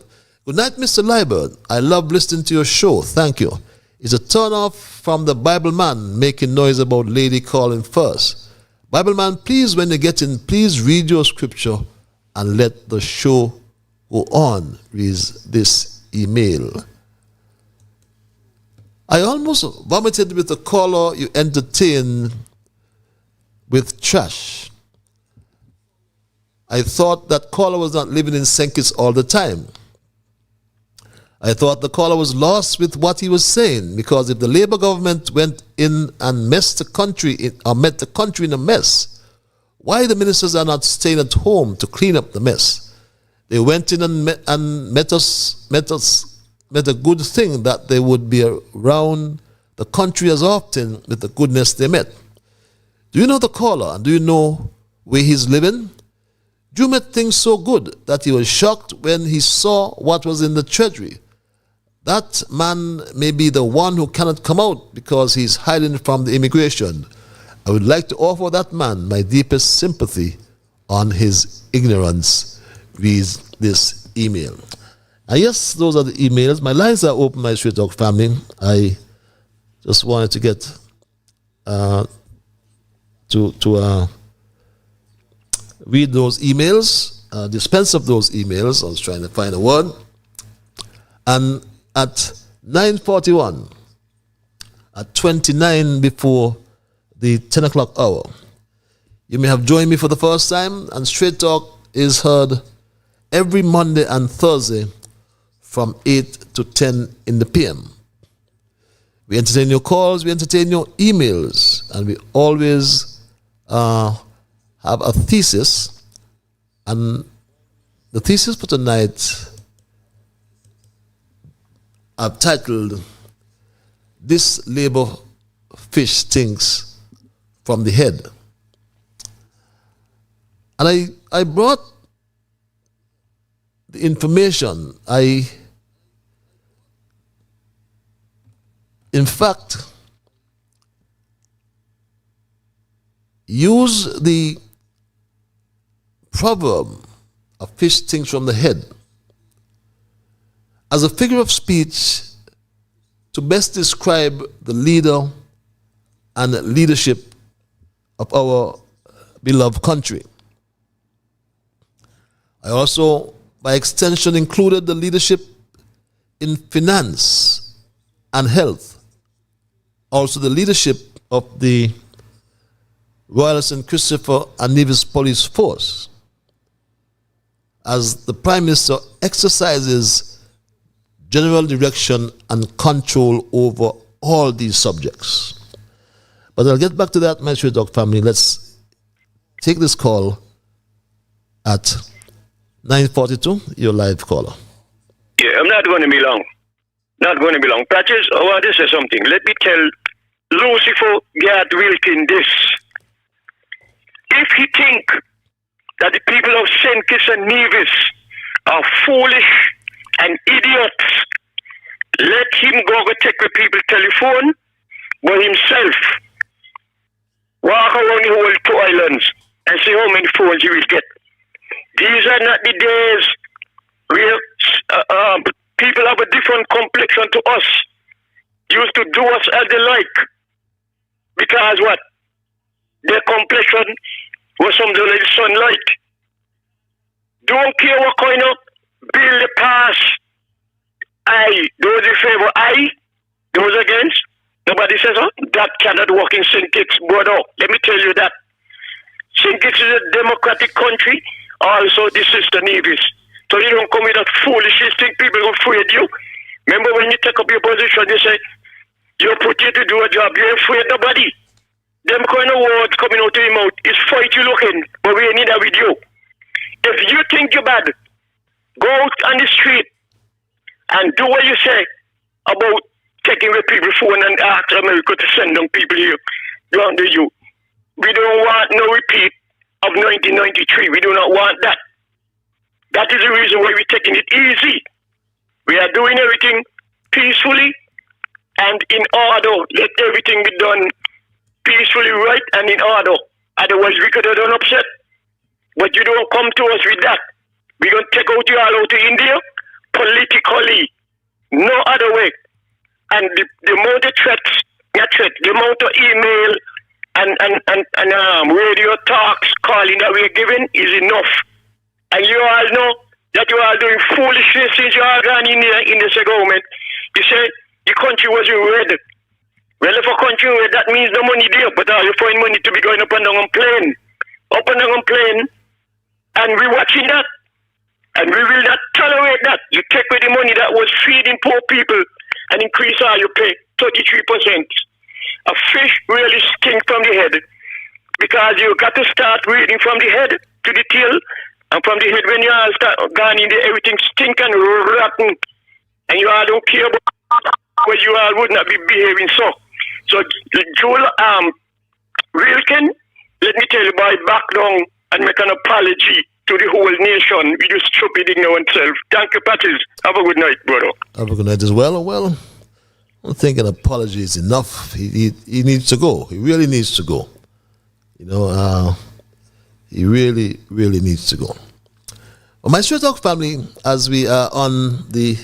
Good night, Mr. Liburd. I love listening to your show. Thank you. It's a turn off from the Bible man making noise about lady calling first. Bible man, please, when you get in, please read your scripture and let the show go on. Reads this email. I almost vomited with the caller you entertained with trash. I thought that caller was not living in St. Kitts all the time. I thought the caller was lost with what he was saying, because if the Labour government went in and met the country in a mess, why the ministers are not staying at home to clean up the mess? They went in and met a good thing that they would be around the country as often with the goodness they met. Do you know the caller, and do you know where he's living? Drew met things so good that he was shocked when he saw what was in the treasury. That man may be the one who cannot come out because he's hiding from the immigration. I would like to offer that man my deepest sympathy on his ignorance. Reads this email. And yes, those are the emails. My lines are open, my Straight Talk family. I just wanted to get to read those emails, dispense of those emails. I was trying to find a word. And at 9:41, at 29 before the 10 o'clock hour, you may have joined me for the first time, and Straight Talk is heard every Monday and Thursday from 8 to 10 in the PM. We entertain your calls, we entertain your emails, and we always have a thesis. And the thesis for tonight I've titled, "This Labour Fish Stinks from the Head." And I brought the information. In fact, use the proverb, "A fish stinks from the head," as a figure of speech to best describe the leader and leadership of our beloved country. I also, by extension, included the leadership in finance and health, also the leadership of the Royal St. Christopher and Nevis Police Force, as the Prime Minister exercises general direction and control over all these subjects. But I'll get back to that, my Straight Talk family. Let's take this call at 9:42, your live caller. Yeah, I'm not going to be long. Not going to be long. Patches, I want to say something. Let me tell Lucifer Gad Wilkin this. If he think that the people of St. Kitts and Nevis are foolish and idiots, let him go take the people telephone by himself. Walk around the whole 2 islands and see how many phones he will get. These are not the days where people have a different complexion to us. Used to do us as they like. Because what? Their complexion was something like the sunlight. Don't care what kind of bill they pass. Those in favor, those against. Nobody says, that cannot work in St. Kitts, brother. Let me tell you that. Think it is a democratic country. Also, this is the Nevis. So you don't come with that foolishness thing. People will afraid you. Remember when you take up your position, you say, you're put here to do a job. You're afraid of nobody. Them kind of words coming out of your mouth is fight you looking, but we need that with you. If you think you're bad, go out on the street and do what you say about taking the people's phone and ask America to send them people here. Don't do you. We don't want no repeat of 1993. We do not want that. That is the reason why we're taking it easy. We are doing everything peacefully and in order. Let everything be done peacefully, right, and in order. Otherwise, we could have done upset. But you don't come to us with that. We're going to take out you all out to India politically. No other way. And the amount of threats, the amount of email and radio talks, calling that we're giving is enough. And you all know that you are doing foolishness since you are gone in the government. You say the country was red. Well, if a country red, that means no money there, but you find money to be going up and down on plane. Up and down on plane. And we're watching that. And we will not tolerate that. You take away the money that was feeding poor people and increase all your pay, 33%. A fish really stinks from the head because you got to start reading from the head to the tail, and from the head when you all start going in there, everything stink and rotten, and you all don't care about what you all would not be behaving so. So Joel Wilkin, let me tell you, boy, back down and make an apology to the whole nation with your stupid ignorant self. Thank you, Patties. Have a good night, brother. Have a good night as well. Well, I don't think an apology is enough. He needs to go. He really needs to go. You know, he really, really needs to go. Well, my Straight Talk family, as we are on the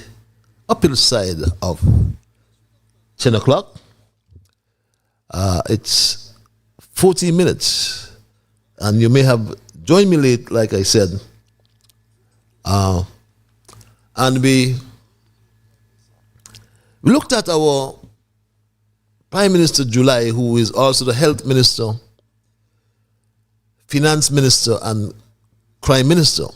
uphill side of 10 o'clock, it's 14 minutes. And you may have joined me late, like I said. And we looked at our Prime Minister July, who is also the Health Minister, Finance Minister, and Crime Minister.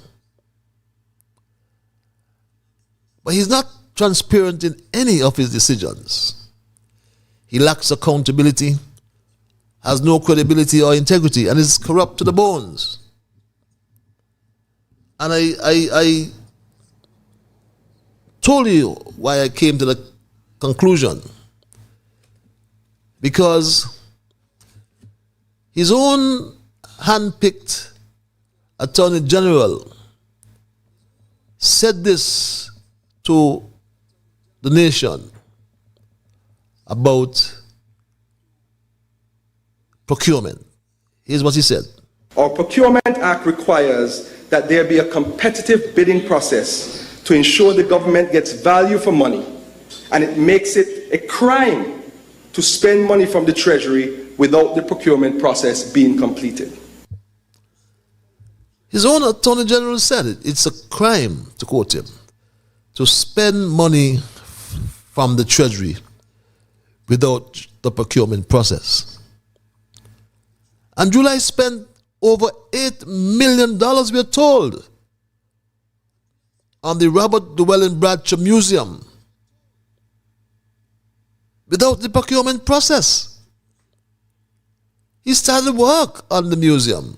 But he's not transparent in any of his decisions. He lacks accountability, has no credibility or integrity, and is corrupt to the bones. And I told you why I came to the conclusion. Because his own hand-picked Attorney General said this to the nation about procurement. Here's what he said. Our Procurement Act requires that there be a competitive bidding process to ensure the government gets value for money, and it makes it a crime to spend money from the Treasury without the procurement process being completed. His own Attorney General said it. It's a crime, to quote him, to spend money from the Treasury without the procurement process. And July spent over $8 million, we're told, on the Robert Llewellyn Bradshaw Museum without the procurement process. He started work on the museum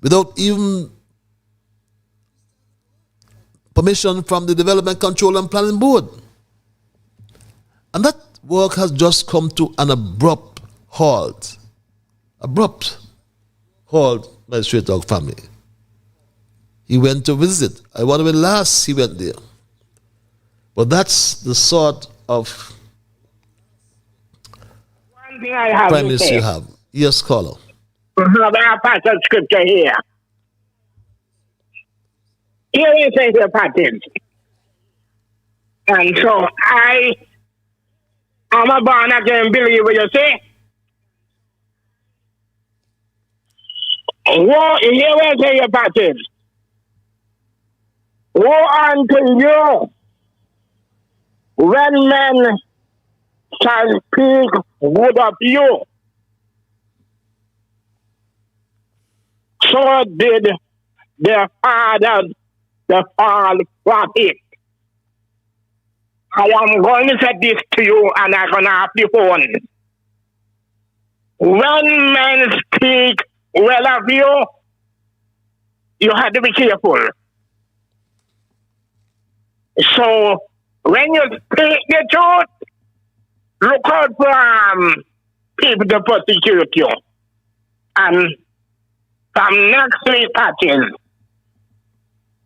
without even permission from the Development Control and Planning Board. And that work has just come to an abrupt halt. Abrupt halt, my Straight Talk family. He went to visit. I wonder when last he went there. But that's the sort of One thing I have Prime to Minister say. you have. Yes, caller. I have a passage of scripture here. Here it says the patent. And so I'm a born again believer, you see. Woe, here we say your patent. Woe unto you when men shall speak good of you. So did their fathers, the fall prophet. I am going to say this to you, and I'm going to have the phone. When men speak well of you, you have to be careful. So, when you speak the truth, look out for people to persecute you. And from next week, patches,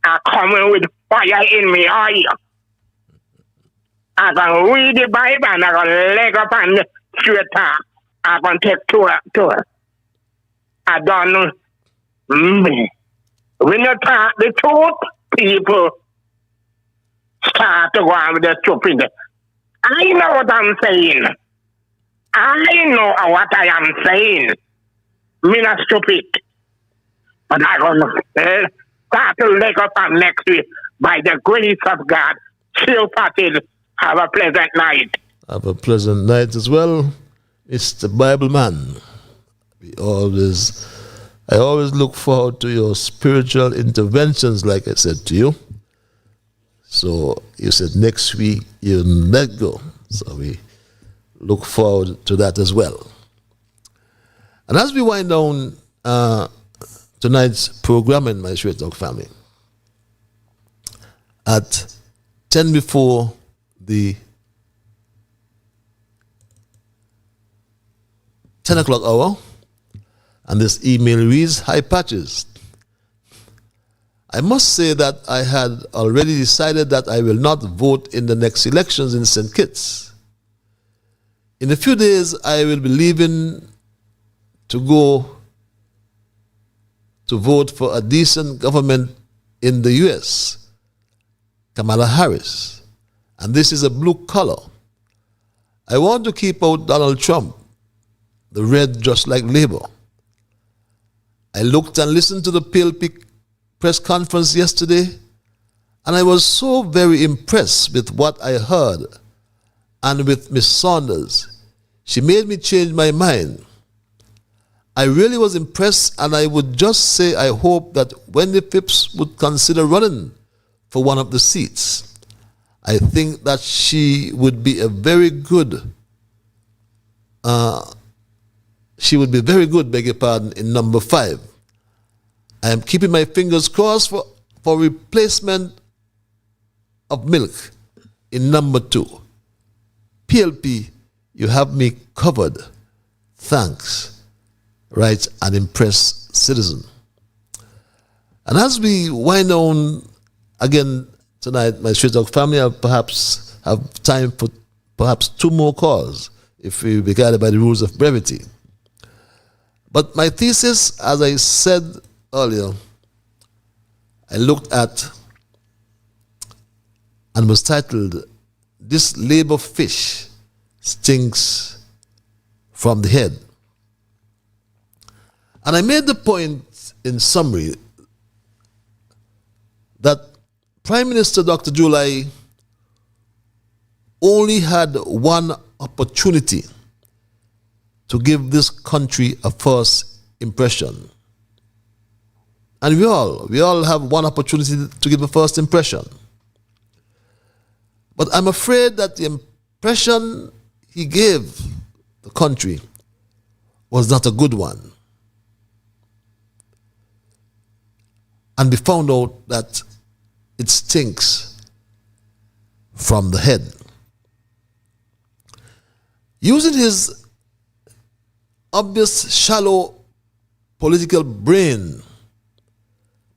I'm coming with fire in my eye. I'm going to read the Bible and I'm going to leg up on the straight talk. I'm going to take two. I don't know. When you talk the truth, people start to go on with the stupid. I know what I'm saying. I know what I am saying. Me not stupid. But I'm going to start to leg up on next week. By the grace of God, still parties. Have a pleasant night. Have a pleasant night as well. It's the Bible man. I always look forward to your spiritual interventions, like I said to you. So you said next week you'll let go. So we look forward to that as well. And as we wind down tonight's programming, my Straight Talk family, at 10 before the 10 o'clock hour, and this email reads, "Hi Patches, I must say that I had already decided that I will not vote in the next elections in St. Kitts. In a few days, I will be leaving to go to vote for a decent government in the U.S., Kamala Harris. And this is a blue color. I want to keep out Donald Trump, the red just like Labour. I looked and listened to the PLP press conference yesterday, and I was so very impressed with what I heard and with Miss Saunders. She made me change my mind. I really was impressed, and I would just say I hope that Wendy Phipps would consider running for one of the seats. I think that she would be very good, beg your pardon, in number 5. I am keeping my fingers crossed for replacement of milk in number 2. PLP, you have me covered. Thanks, writes an impressed citizen. And as we wind on again tonight, my Straight Talk family, I'll perhaps have time for perhaps 2 more calls if we be guided by the rules of brevity. But my thesis, as I said earlier, I looked at and was titled, "This Labour Fish Stinks from the Head." And I made the point in summary that Prime Minister Dr. July only had one opportunity to give this country a first impression. And we all have one opportunity to give a first impression. But I'm afraid that the impression he gave the country was not a good one. And we found out that it stinks from the head. Using his obvious shallow political brain,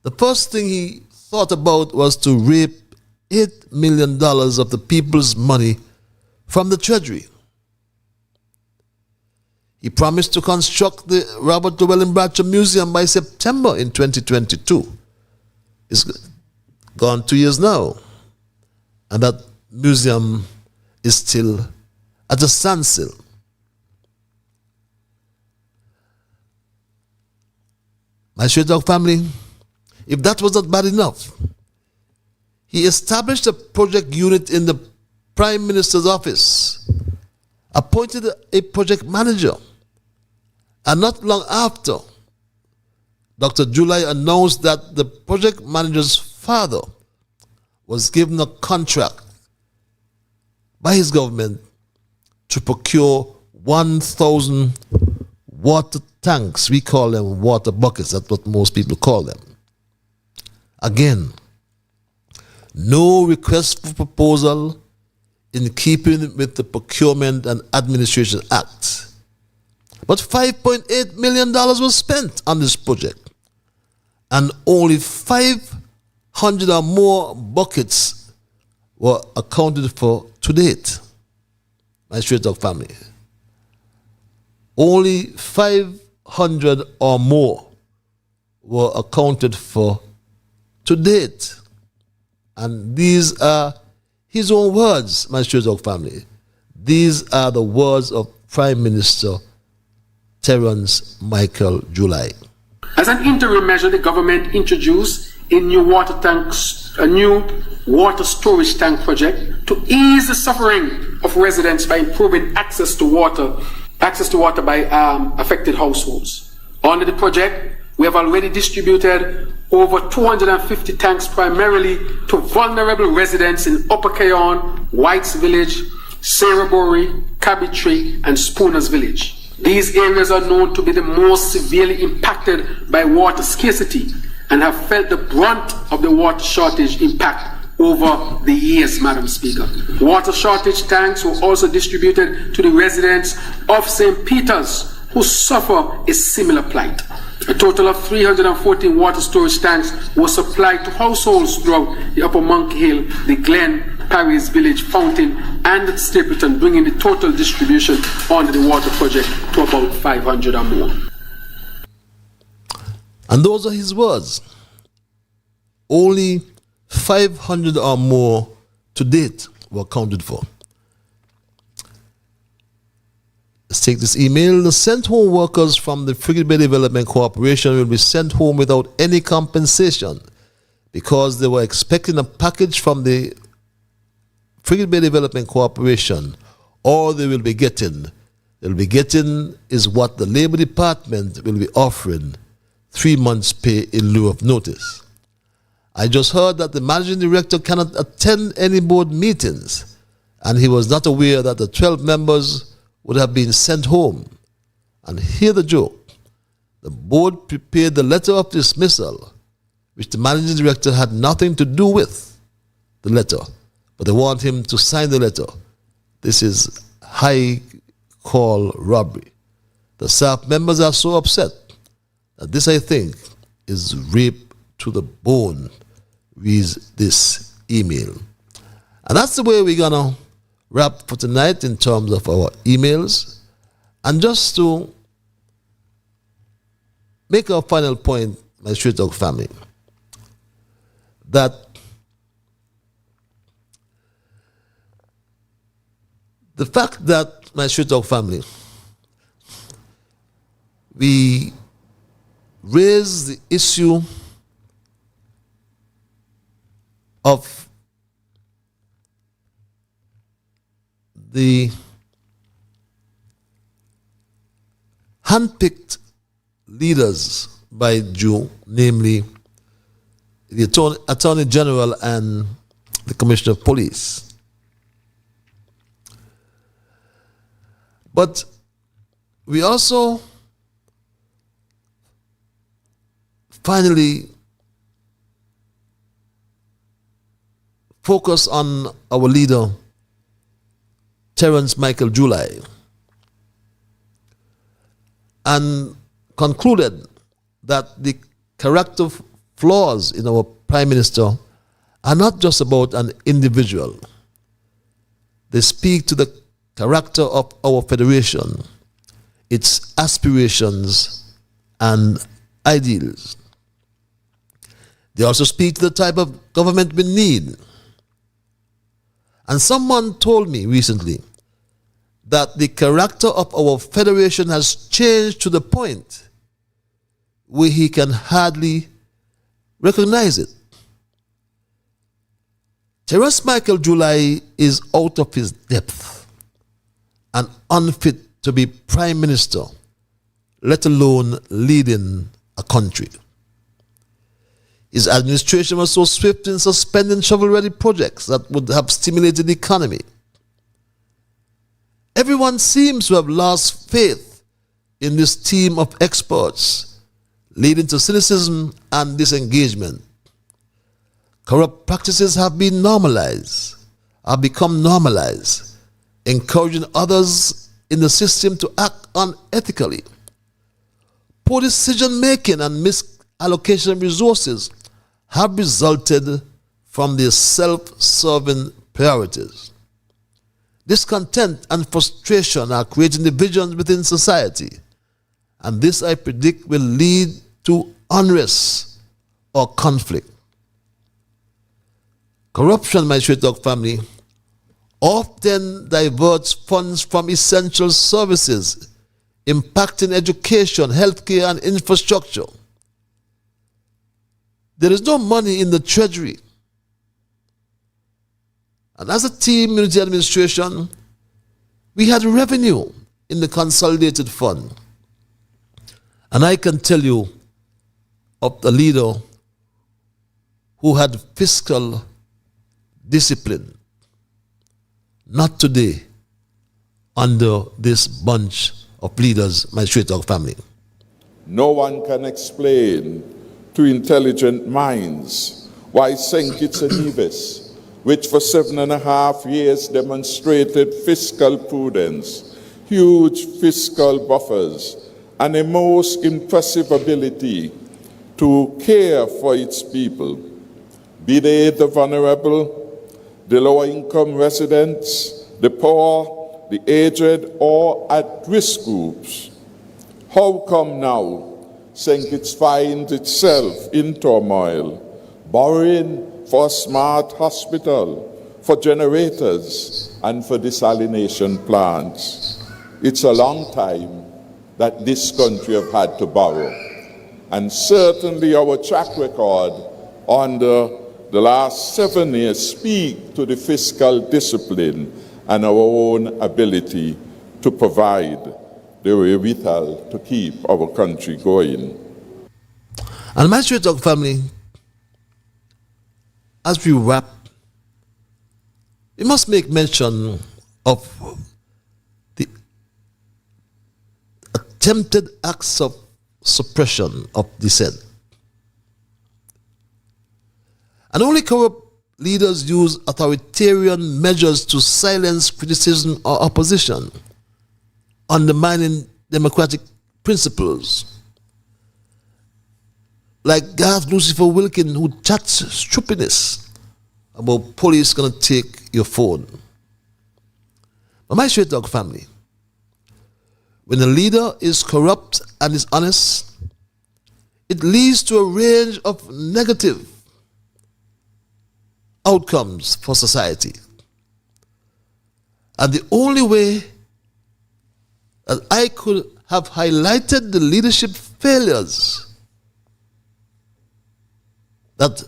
the first thing he thought about was to rape $8 million of the people's money from the Treasury. He promised to construct the Robert Llewellyn Bradshaw Museum by September in 2022. It's gone 2 years now, and that museum is still at a standstill. My Straight Talk family, if that was not bad enough, he established a project unit in the Prime Minister's office, appointed a project manager, and not long after, Dr. July announced that the project manager's father was given a contract by his government to procure 1,000 water tanks. We call them water buckets. That's what most people call them. Again, no request for proposal in keeping with the Procurement and Administration Act. But $5.8 million was spent on this project, and only 500 or more buckets were accounted for to date. My straight talk family. Only 500 or more were accounted for to date. And these are his own words, my straight talk family. These are the words of Prime Minister Terence Michael July. As an interim measure, the government introduced a new water storage tank project to ease the suffering of residents by improving access to water by affected households. Under the project, we have already distributed over 250 tanks primarily to vulnerable residents in Upper Kayon, Whites Village, Sarabori, Cabitry, and Spooners Village. These areas are known to be the most severely impacted by water scarcity and have felt the brunt of the water shortage impact over the years, Madam Speaker. Water shortage tanks were also distributed to the residents of St. Peter's who suffer a similar plight. A total of 314 water storage tanks were supplied to households throughout the Upper Monkey Hill, the Glen, Paris Village, Fountain, and Stapleton, bringing the total distribution under the water project to about 500 or more. And those are his words. Only 500 or more to date were accounted for. Let's take this email. The sent home workers from the Frigate Bay Development Corporation will be sent home without any compensation because they were expecting a package from the Frigate Bay Development Corporation. All they will be getting is what the Labor Department will be offering, 3 months' pay in lieu of notice. I just heard that the managing director cannot attend any board meetings, and he was not aware that the 12 members would have been sent home. And hear the joke. The board prepared the letter of dismissal, which the managing director had nothing to do with the letter, but they want him to sign the letter. This is high call robbery. The staff members are so upset that this, I think, is rape to the bone, reads this email. And that's the way we're going to wrap for tonight in terms of our emails. And just to make our final point, my straight talk family, that the fact that, my straight talk family, we raise the issue of the handpicked leaders by June, namely the Attorney General and the Commissioner of Police. But we also finally focus on our leader, Terence Michael July, and concluded that the character flaws in our Prime Minister are not just about an individual. They speak to the character of our federation, its aspirations and ideals. They also speak to the type of government we need. And someone told me recently that the character of our federation has changed to the point where he can hardly recognize it. Terence Michael July is out of his depth and unfit to be Prime Minister, let alone leading a country. His administration was so swift in suspending shovel-ready projects that would have stimulated the economy. Everyone seems to have lost faith in this team of experts, leading to cynicism and disengagement. Corrupt practices have become normalized, encouraging others in the system to act unethically. Poor decision-making and misallocation of resources have resulted from their self-serving priorities. Discontent and frustration are creating divisions within society, and this, I predict, will lead to unrest or conflict. Corruption, my straight dog family, often diverts funds from essential services, impacting education, healthcare, and infrastructure. There is no money in the treasury. And as a team unity administration, we had revenue in the consolidated fund. And I can tell you of the leader who had fiscal discipline. Not today, under this bunch of leaders, my straight dog family. No one can explain to intelligent minds why St. Kitts and Nevis, which for 7.5 years demonstrated fiscal prudence, huge fiscal buffers, and a most impressive ability to care for its people, be they the vulnerable, the lower-income residents, the poor, the aged, or at-risk groups. How come now St. Kitts finds itself in turmoil, borrowing for a smart hospital, for generators, and for desalination plants? It's a long time that this country have had to borrow. And certainly our track record under the last 7 years speak to the fiscal discipline and our own ability to provide the wherewithal to keep our country going. And my straight dog family, as we wrap, we must make mention of the attempted acts of suppression of dissent. And only corrupt leaders use authoritarian measures to silence criticism or opposition, undermining democratic principles. Like Garth Lucifer Wilkin, who chats stupidness about police going to take your phone. But my straight dog family, when a leader is corrupt and is honest, it leads to a range of negative outcomes for society. And the only way that I could have highlighted the leadership failures that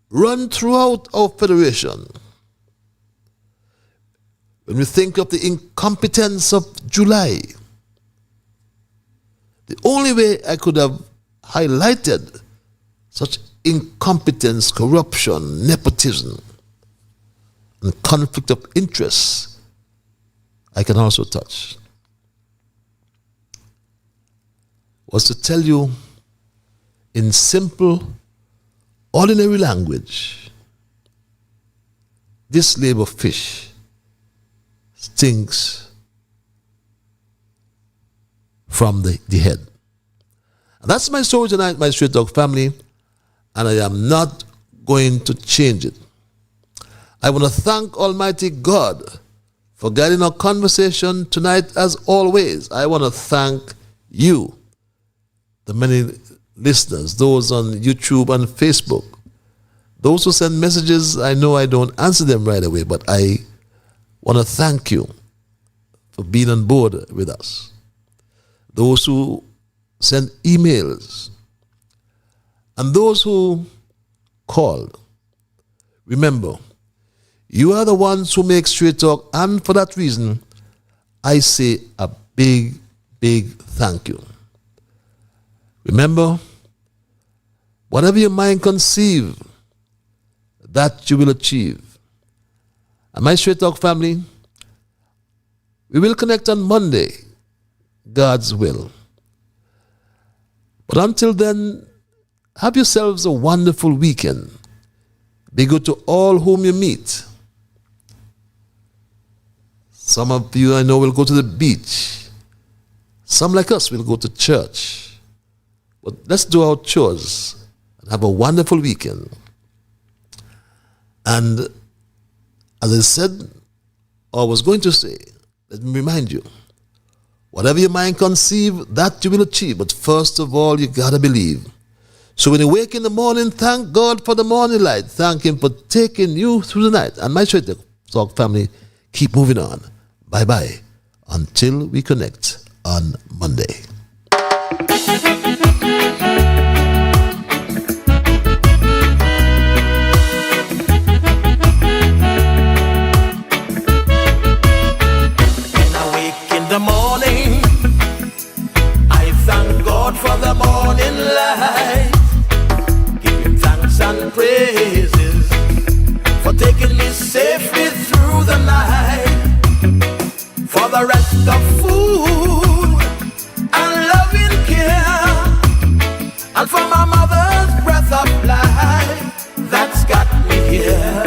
run throughout our federation, when we think of the incompetence of July, the only way I could have highlighted such incompetence, corruption, nepotism, and conflict of interest, I can also touch, was to tell you in simple, ordinary language, this labor fish stinks from the head. And that's my story tonight, my straight dog family, and I am not going to change it. I want to thank Almighty God for guiding our conversation tonight as always. I want to thank you, the many listeners, those on YouTube and Facebook, those who send messages. I know I don't answer them right away, but I want to thank you for being on board with us. Those who send emails, and those who called. Remember, you are the ones who make Straight Talk, and for that reason, I say a big, big thank you. Remember, Whatever your mind conceive, that you will achieve. And my Straight Talk family, we will connect on Monday, God's will. But until then, have yourselves a wonderful weekend. Be good to all whom you meet. Some of you I know will go to the beach. Some like us will go to church. But let's do our chores and have a wonderful weekend. And as I said, or was going to say, let me remind you, whatever your mind conceive, that you will achieve. But first of all, you gotta believe. So when you wake in the morning, thank God for the morning light. Thank Him for taking you through the night. And my Straight Talk family, keep moving on. Bye-bye. Until we connect on Monday. The morning, I thank God for the morning light. Give Him thanks and praises for taking me safely through the night. For the rest of food and loving care, and for my mother's breath of life that's got me here.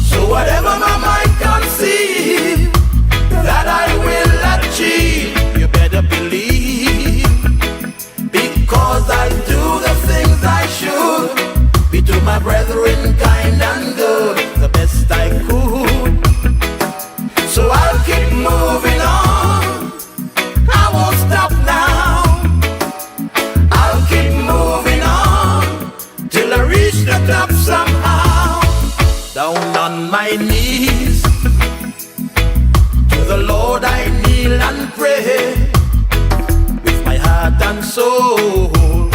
So whatever my mind conceives, that I will achieve, you better believe, because I do the things I should, be to my brethren kind and good, the best I could. So I'll keep moving on, I won't stop now. I'll keep moving on, till I reach the top somehow. Down on my knees, the Lord I kneel and pray, with my heart and soul,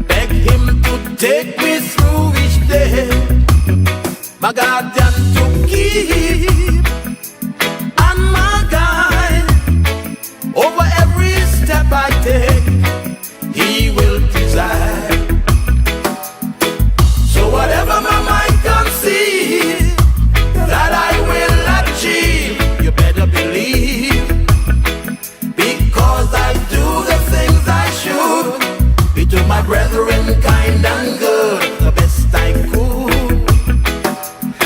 beg Him to take me through each day, my guardian to keep, and my guide, over every step I take, He will preside. So whatever my mind conceives, that I will achieve, you better believe, because I do the things I should, be to my brethren kind and good, the best I could.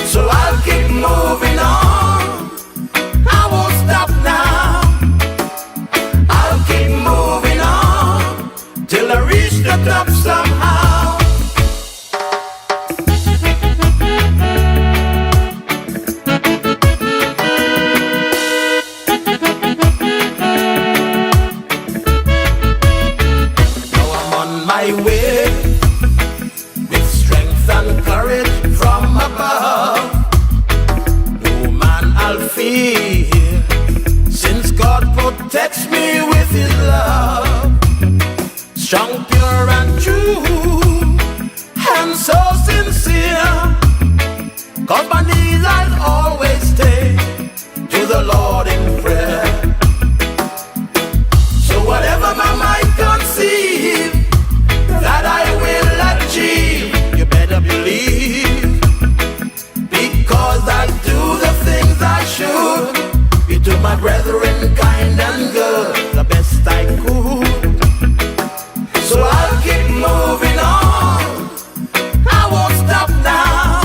So I'll keep moving on, I won't stop now. I'll keep moving on, till I reach the top somehow. Since God protects me with His love, strong, pure and true, and so sincere, 'cause my knees I'll always stay to the Lord in prayer. So whatever my mind conceive, that I will achieve, you better believe, because I do the things I should, be to my brethren kind and good, the best I could. So I'll keep moving on, I won't stop now.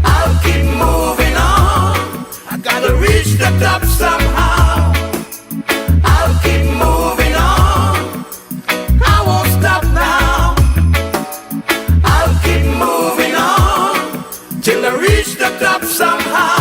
I'll keep moving on, I gotta reach the top somehow. I'll keep moving on, I won't stop now. I'll keep moving on, till I reach the top somehow.